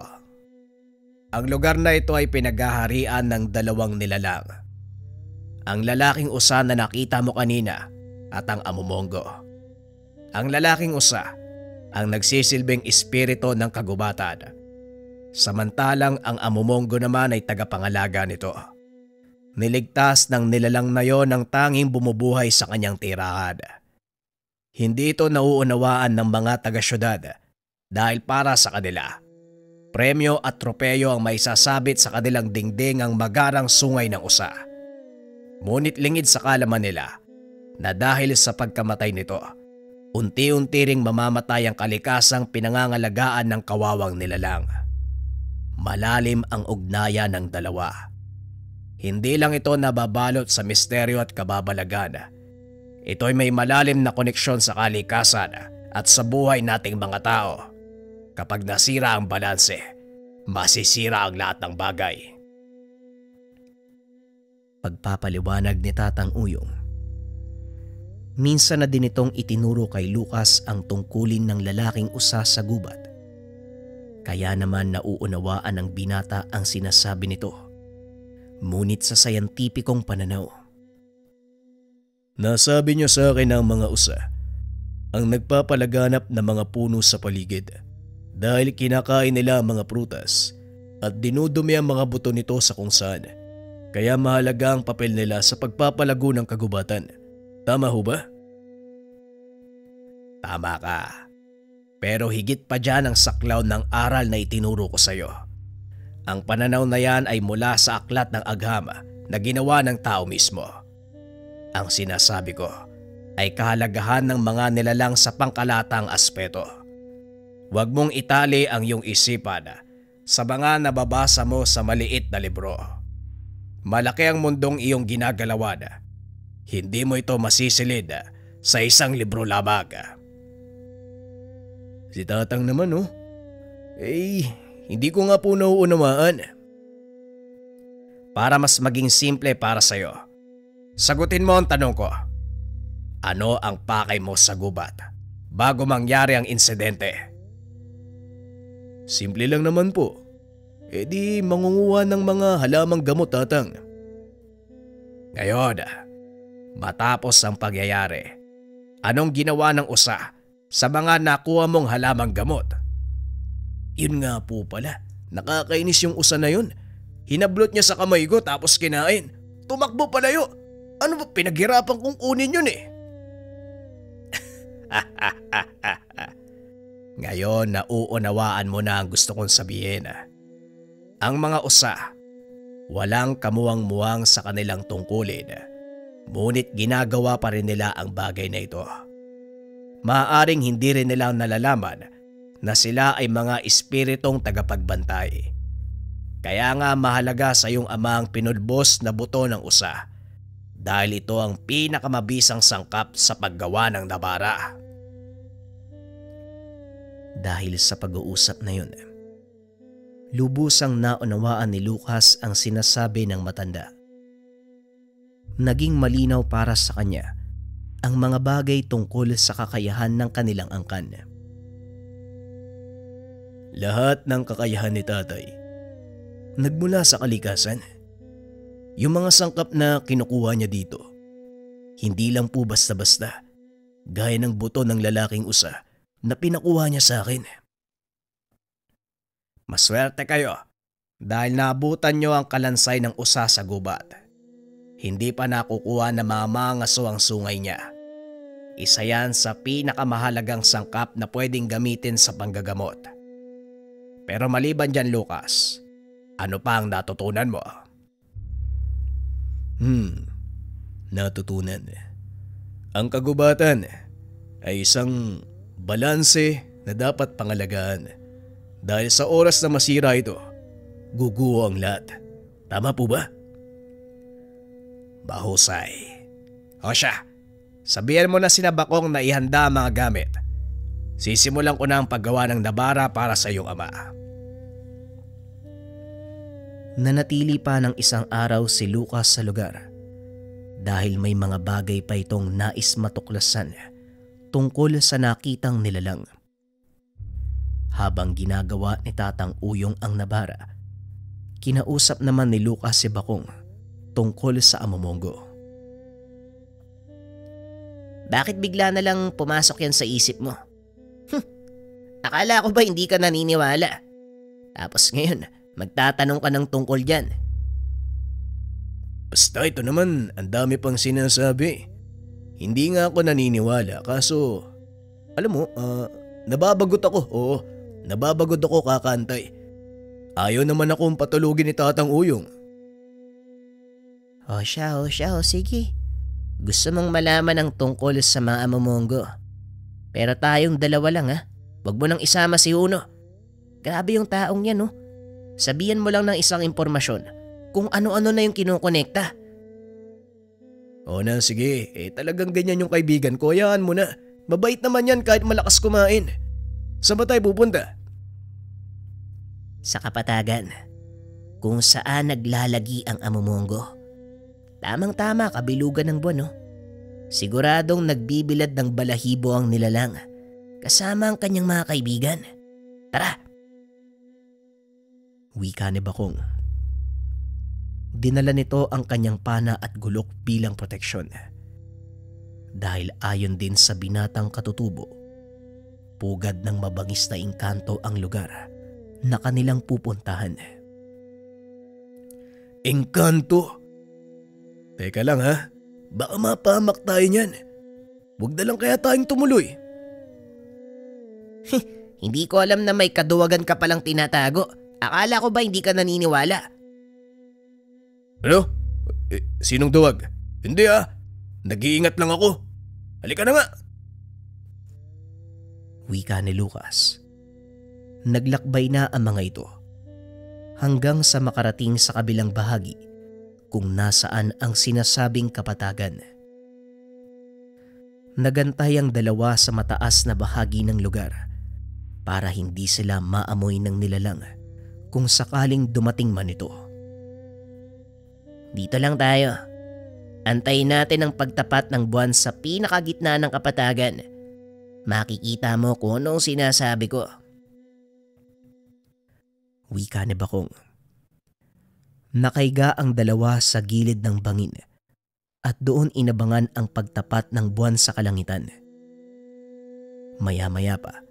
Ang lugar na ito ay pinaghaharian ng dalawang nilalang. Ang lalaking usa na nakita mo kanina at ang Amomongo. Ang lalaking usa ang nagsisilbing espiritu ng kagubatan. Samantalang ang Amomongo naman ay tagapangalaga nito. Niligtas ng nilalang na yon ang tanging bumubuhay sa kanyang tirahan. Hindi ito nauunawaan ng mga taga-syudad dahil para sa kanila, premyo at tropeyo ang may sasabit sa kanilang dingding ang magarang sungay ng usa. Ngunit lingid sa kalaman nila na dahil sa pagkamatay nito, unti-unti ring mamamatay ang kalikasang pinangangalagaan ng kawawang nilalang. Malalim ang ugnayan ng dalawa. Hindi lang ito nababalot sa misteryo at kababalagan. Ito'y may malalim na koneksyon sa kalikasan at sa buhay nating mga tao. Kapag nasira ang balanse, masisira ang lahat ng bagay. Pagpapaliwanag ni Tatang Uyong. Minsan na din itong itinuro kay Lucas ang tungkulin ng lalaking usa sa gubat. Kaya naman nauunawaan ng binata ang sinasabi nito. Ngunit sa sayantipikong pananaw. Nasabi niyo sa akin ang mga usa ang nagpapalaganap na mga puno sa paligid dahil kinakain nila ang mga prutas at dinudumi ang mga buto nito sa kung saan. Kaya mahalaga ang papel nila sa pagpapalago ng kagubatan. Tama ho ba? Tama ka. Pero higit pa dyan ang saklaw ng aral na itinuro ko sa iyo. Ang pananaw na yan ay mula sa aklat ng agham na ginawa ng tao mismo. Ang sinasabi ko ay kahalagahan ng mga nilalang sa pangkalatang aspeto. Huwag mong itali ang iyong isipan sa mga nababasa mo sa maliit na libro. Malaki ang mundong iyong ginagalawan. Hindi mo ito masisilid sa isang libro lamang. Si Tatang naman hindi ko nga po nauunawaan. Para mas maging simple para sa'yo, sagutin mo ang tanong ko. Ano ang pakay mo sa gubat bago mangyari ang insidente? Simple lang naman po. E di mangunguha ng mga halamang gamot, Tatang. Ngayon, matapos ang pagyayari, anong ginawa ng usa sa mga nakuha mong halamang gamot? Yun nga po pala, nakakainis yung usa na yun. Hinablot niya sa kamay ko tapos kinain. Tumakbo palayo. Ano ba, pinaghirapan kong kunin yun eh. Ngayon nauunawaan mo na ang gusto kong sabihin. Ang mga usa, walang kamuwang-muwang sa kanilang tungkulin, ngunit ginagawa pa rin nila ang bagay na ito. Maaaring hindi rin nila nalalaman na sila ay mga espiritong tagapagbantay. Kaya nga mahalaga sa iyong ama ang pinulbos na buto ng usa dahil ito ang pinakamabisang sangkap sa paggawa ng nabara. Dahil sa pag-uusap na yun, lubusang naunawaan ni Lucas ang sinasabi ng matanda. Naging malinaw para sa kanya ang mga bagay tungkol sa kakayahan ng kanilang angkan. Lahat ng kakayahan ni tatay nagmula sa kalikasan. Yung mga sangkap na kinukuha niya dito, hindi lang po basta-basta, gaya ng buto ng lalaking usa na pinakuha niya sa akin. Maswerte kayo dahil naabutan nyo ang kalansay ng usa sa gubat. Hindi pa nakukuha na mamangaso ang sungay niya. Isa yan sa pinakamahalagang sangkap na pwedeng gamitin sa panggagamot. Pero maliban dyan, Lucas, ano pa ang natutunan mo? Natutunan. Ang kagubatan ay isang balanse na dapat pangalagaan. Dahil sa oras na masira ito, guguho ang lahat. Tama po ba? Mahusay. O siya, sabihan mo na sina Bakong na ihanda ang mga gamit. Sisimulan ko na ang paggawa ng nabara para sa iyong ama. Nanatili pa ng isang araw si Lucas sa lugar dahil may mga bagay pa itong nais matuklasan tungkol sa nakitang nilalang. Habang ginagawa ni Tatang Uyong ang nabara, kinausap naman ni Lucas si Bakong tungkol sa amomongo. Bakit bigla na lang pumasok yan sa isip mo? Akala ko ba hindi ka naniniwala? Tapos ngayon, magtatanong ka ng tungkol dyan. Basta ito naman, ang dami pang sinasabi. Hindi nga ako naniniwala kaso, alam mo, nababagot ako. Oo, nababagot ako kakantay. Ayaw naman akong patulugin ni Tatang Uyong. O siya, sige. Gusto mong malaman ang tungkol sa mga amomongo. Pero tayong dalawa lang ha. Huwag mo nang isama si Uno. Grabe yung taong yan no. Sabihan mo lang ng isang impormasyon kung ano-ano na yung kinukonekta. O na sige, talagang ganyan yung kaibigan ko. Hayaan mo na. Mabait naman yan kahit malakas kumain. Saan ba tayo pupunta? Sa Kapatagan, kung saan naglalagi ang amomongo. Tamang-tama kabilugan ng buwan no. Siguradong nagbibilad ng balahibo ang nilalang kasama ang kanyang mga kaibigan. Tara! Wika ni Bakong. Dinala nito ang kanyang pana at gulok bilang proteksyon. Dahil ayon din sa binatang katutubo, pugad ng mabangis na engkanto ang lugar na kanilang pupuntahan. Engkanto? Teka lang ha, baka mapahamak tayo niyan. Huwag na lang kaya tayong tumuloy. Hindi ko alam na may kaduwagan ka palang tinatago. Akala ko ba hindi ka naniniwala? Ano? Sinong duwag? Hindi nag-iingat lang ako. Halika na nga. Wika ni Lucas. Naglakbay na ang mga ito hanggang sa makarating sa kabilang bahagi kung nasaan ang sinasabing Kapatagan. Nagantay ang dalawa sa mataas na bahagi ng lugar para hindi sila maamoy ng nilalang kung sakaling dumating man ito. Dito lang tayo. Antayin natin ang pagtapat ng buwan sa pinakagitna ng Kapatagan. Makikita mo kung anong sinasabi ko. Wika ni Bakong. Nakaiga ang dalawa sa gilid ng bangin at doon inabangan ang pagtapat ng buwan sa kalangitan. Maya-maya pa,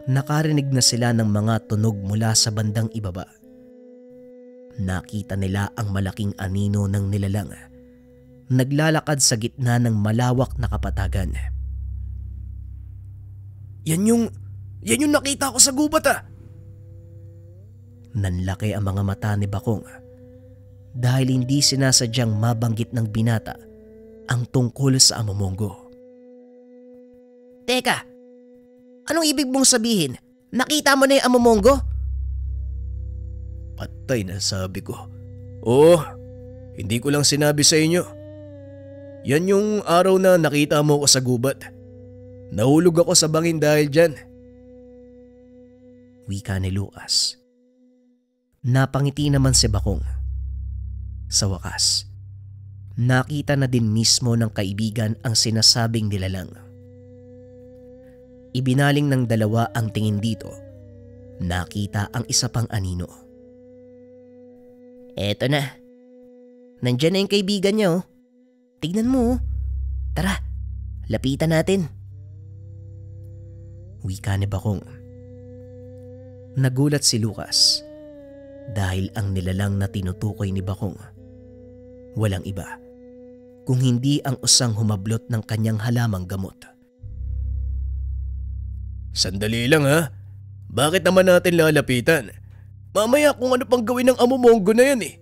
nakarinig na sila ng mga tunog mula sa bandang ibaba. Nakita nila ang malaking anino ng nilalang naglalakad sa gitna ng malawak na kapatagan. Yan yung nakita ko sa gubat ah! Nanlaki ang mga mata ni Bakong dahil hindi sinasadyang mabanggit ng binata ang tungkol sa amomongo. Teka, anong ibig mong sabihin? Nakita mo na yung amomongo? Patay na sabi ko. Oo, hindi ko lang sinabi sa inyo. Yan yung araw na nakita mo ko sa gubat. Nahulog ako sa bangin dahil dyan. Wika ni Lucas. Napangiti naman si Bakong. Sa wakas, nakita na din mismo ng kaibigan ang sinasabing nilalang. Ibinaling ng dalawa ang tingin dito. Nakita ang isa pang anino. Eto na. Nandyan na yung kaibigan niya oh. Tignan mo oh. Tara, lapitan natin. Wika ni Bakong. Nagulat si Lucas dahil ang nilalang na tinutukoy ni Bakong walang iba kung hindi ang usang humablot ng kanyang halamang gamot. Sandali lang ha. Bakit naman natin lalapitan? Mamaya kung ano pang gawin ng amomongo na yan eh.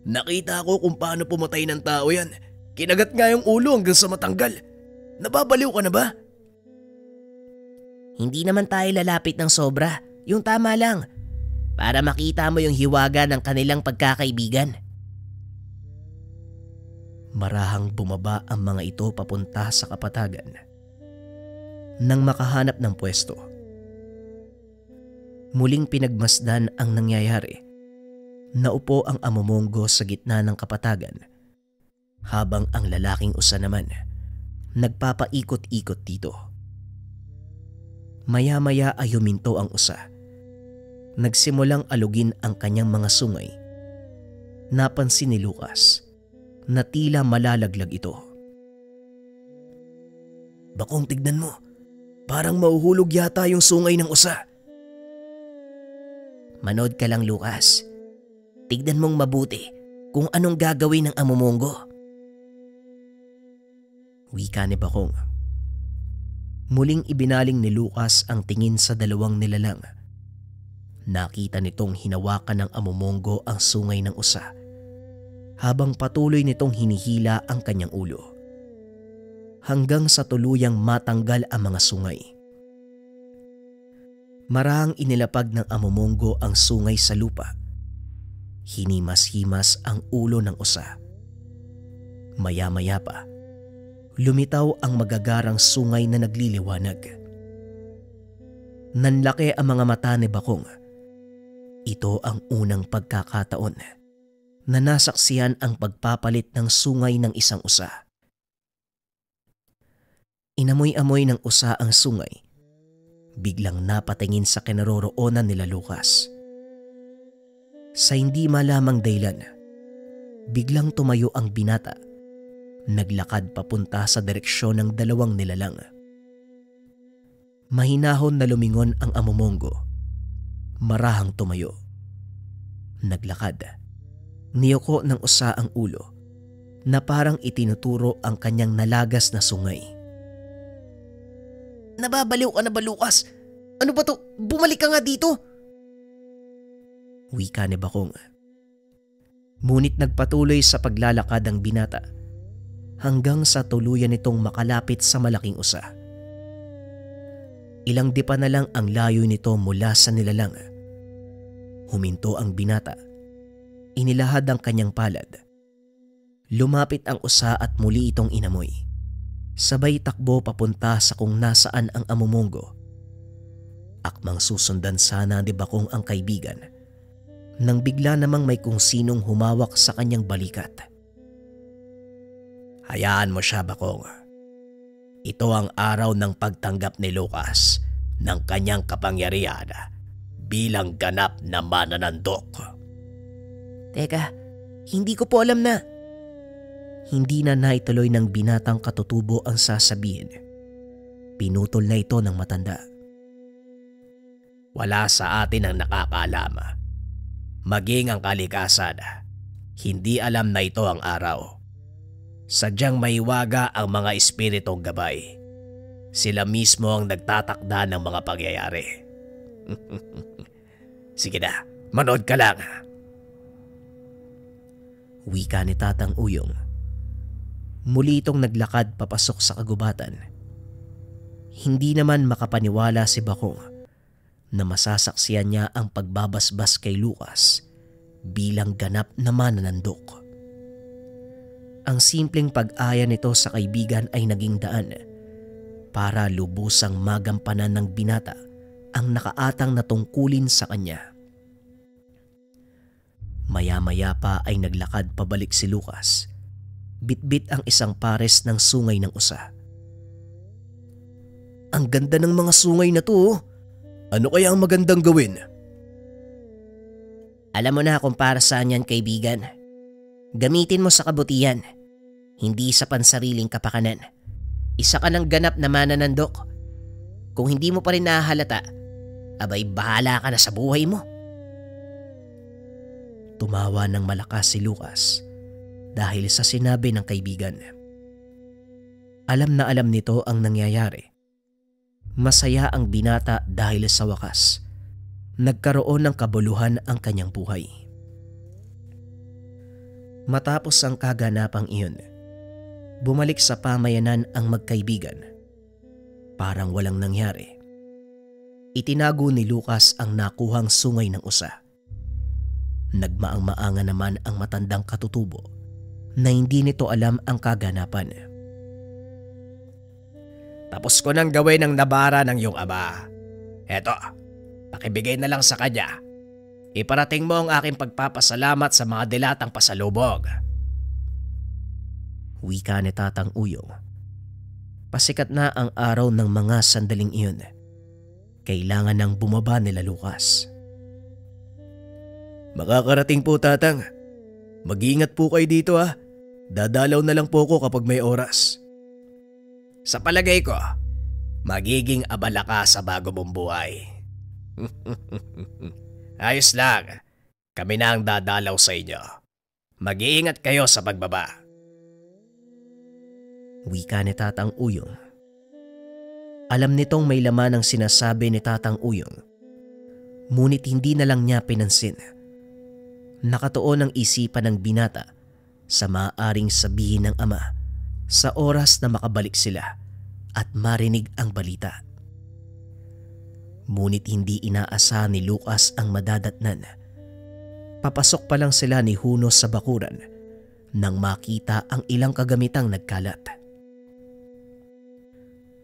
Nakita ko kung paano pumatay ng tao yan. Kinagat nga yung ulo hanggang sa matanggal. Nababaliw ka na ba? Hindi naman tayo lalapit ng sobra. Yung tama lang. Para makita mo yung hiwaga ng kanilang pagkakaibigan. Marahang bumaba ang mga ito papunta sa kapatagan. Nang makahanap ng pwesto, muling pinagmasdan ang nangyayari. Naupo ang amomongo sa gitna ng kapatagan habang ang lalaking usa naman nagpapaikot-ikot dito. Maya-maya ay huminto ang usa. Nagsimulang alugin ang kanyang mga sungay. Napansin ni Lucas na tila malalaglag ito. Bakong, tignan mo. Parang mahuhulog yata yung sungay ng usa. Manood ka lang Lucas. Tignan mong mabuti kung anong gagawin ng amomongo. Wika ni Bakong. Muling ibinaling ni Lucas ang tingin sa dalawang nilalang. Nakita nitong hinawakan ng amomongo ang sungay ng usa habang patuloy nitong hinihila ang kanyang ulo hanggang sa tuluyang matanggal ang mga sungay. Marahang inilapag ng amomongo ang sungay sa lupa. Hinimas-himas ang ulo ng usa. Maya-maya pa, lumitaw ang magagarang sungay na nagliliwanag. Nanlaki ang mga mata ni Bakong. Ito ang unang pagkakataon na nasaksihan ang pagpapalit ng sungay ng isang usa. Inamoy-amoy ng usa ang sungay. Biglang napatingin sa kinaroroonan nila Lucas. Sa hindi malamang dahilan, biglang tumayo ang binata. Naglakad papunta sa direksyon ng dalawang nilalang. Mahinahon na lumingon ang amomongo. Marahang tumayo. Naglakad. Niyoko ng usa ang ulo na parang itinuturo ang kanyang nalagas na sungay. Nababaliw ka na ba Lucas? Ano ba to? Bumalik ka nga dito. Wika ni Bakong. Ngunit nagpatuloy sa paglalakad ang binata hanggang sa tuluyan nitong makalapit sa malaking usa. Ilang dipa na lang ang layo nito mula sa nilalang. Huminto ang binata. Inilahad ang kanyang palad. Lumapit ang usa at muli itong inamoy. Sabay takbo papunta sa kung nasaan ang amomongo. Akmang susundan sana ni Bakong ang kaibigan nang bigla namang may kung sinong humawak sa kanyang balikat. Hayaan mo siya, Bakong. Ito ang araw ng pagtanggap ni Lucas ng kanyang kapangyarihan bilang ganap na mananandok. Teka, hindi ko po alam na. Hindi na naituloy ng binatang katutubo ang sasabihin. Pinutol na ito ng matanda. Wala sa atin ang nakakaalam. Maging ang kalikasan, hindi alam na ito ang araw. Sadyang maiwaga ang mga espiritong gabay. Sila mismo ang nagtatakda ng mga pangyayari. Sige na, manood ka lang. Wika ni Tatang Uyong. Muli itong naglakad papasok sa kagubatan. Hindi naman makapaniwala si Bakong na masasaksiyan niya ang pagbabasbas kay Lucas bilang ganap na mananandok. Ang simpleng pag-aya nito sa kaibigan ay naging daan para lubusang magampanan ng binata ang nakaatang na tungkulin sa kanya. Maya-maya pa ay naglakad pabalik si Lucas. Bitbit ang isang pares ng sungay ng usa. Ang ganda ng mga sungay na to. Ano kaya ang magandang gawin? Alam mo na kung para saan yan, kaibigan. Gamitin mo sa kabutihan, hindi sa pansariling kapakanan. Isa ka ng ganap na mananandok. Kung hindi mo pa rin nahahalata, abay bahala ka na sa buhay mo. Tumawa ng malakas si Lucas dahil sa sinabi ng kaibigan. Alam na alam nito ang nangyayari. Masaya ang binata dahil sa wakas nagkaroon ng kabuluhan ang kanyang buhay. Matapos ang kaganapang iyon, bumalik sa pamayanan ang magkaibigan. Parang walang nangyari. Itinago ni Lucas ang nakuhang sungay ng usa. Nagmaang-maanga naman ang matandang katutubo na hindi nito alam ang kaganapan. Tapos ko nang gawin ang nabara ng iyong ama. Eto, pakibigay na lang sa kanya. Iparating mo ang aking pagpapasalamat sa mga dilatang pasalubog. Wika ni Tatang Uyong. Pasikat na ang araw ng mga sandaling iyon. Kailangan nang bumaba nila Lucas. Makakarating po, Tatang. Mag-iingat po kayo dito ha. Dadalaw na lang po ako kapag may oras. Sa palagay ko, magiging abala ka sa bago mong buhay. Ayos lang. Kami na ang dadalaw sa inyo. Mag-iingat kayo sa pagbaba. Wika ni Tatang Uyong. Alam nitong may laman ang sinasabi ni Tatang Uyong. Ngunit hindi na lang niya pinansin. Nakatuon ang isipan ng binata sa maaaring sabihin ng ama sa oras na makabalik sila at marinig ang balita. Ngunit hindi inaasahan ni Lucas ang madadatnan. Papasok pa lang sila ni Huno sa bakuran nang makita ang ilang kagamitang nagkalat.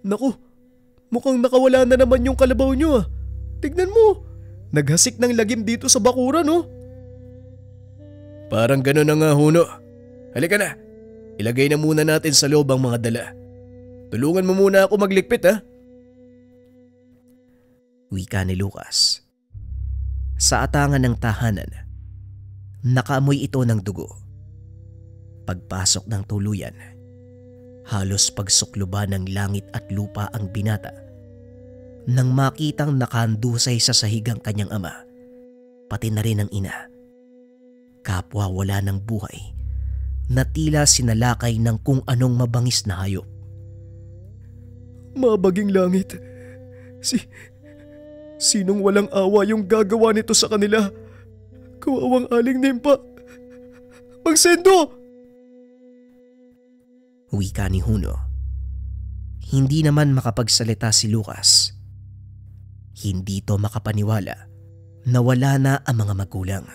Naku, mukhang nakawala na naman yung kalabaw nyo ah. Tignan mo, naghasik ng lagim dito sa bakuran oh. Parang gano'n na nga, Huno. Halika na, ilagay na muna natin sa loob ang mga dala. Tulungan mo muna ako maglikpit ha. Wika ni Lucas. Sa atangan ng tahanan, nakaamoy ito ng dugo. Pagpasok ng tuluyan, halos pagsukluban ng langit at lupa ang binata nang makitang nakahandusay sa sahigang kanyang ama, pati na rin ang ina. Kapwa wala ng buhay na tila sinalakay ng kung anong mabangis na hayop. Mabaging langit. Sinong walang awa yung gagawa nito sa kanila? Kawawang Aling Nimpa. Magsendo! Wika ni Huno. Hindi naman makapagsalita si Lucas. Hindi to makapaniwala na wala na ang mga magulang.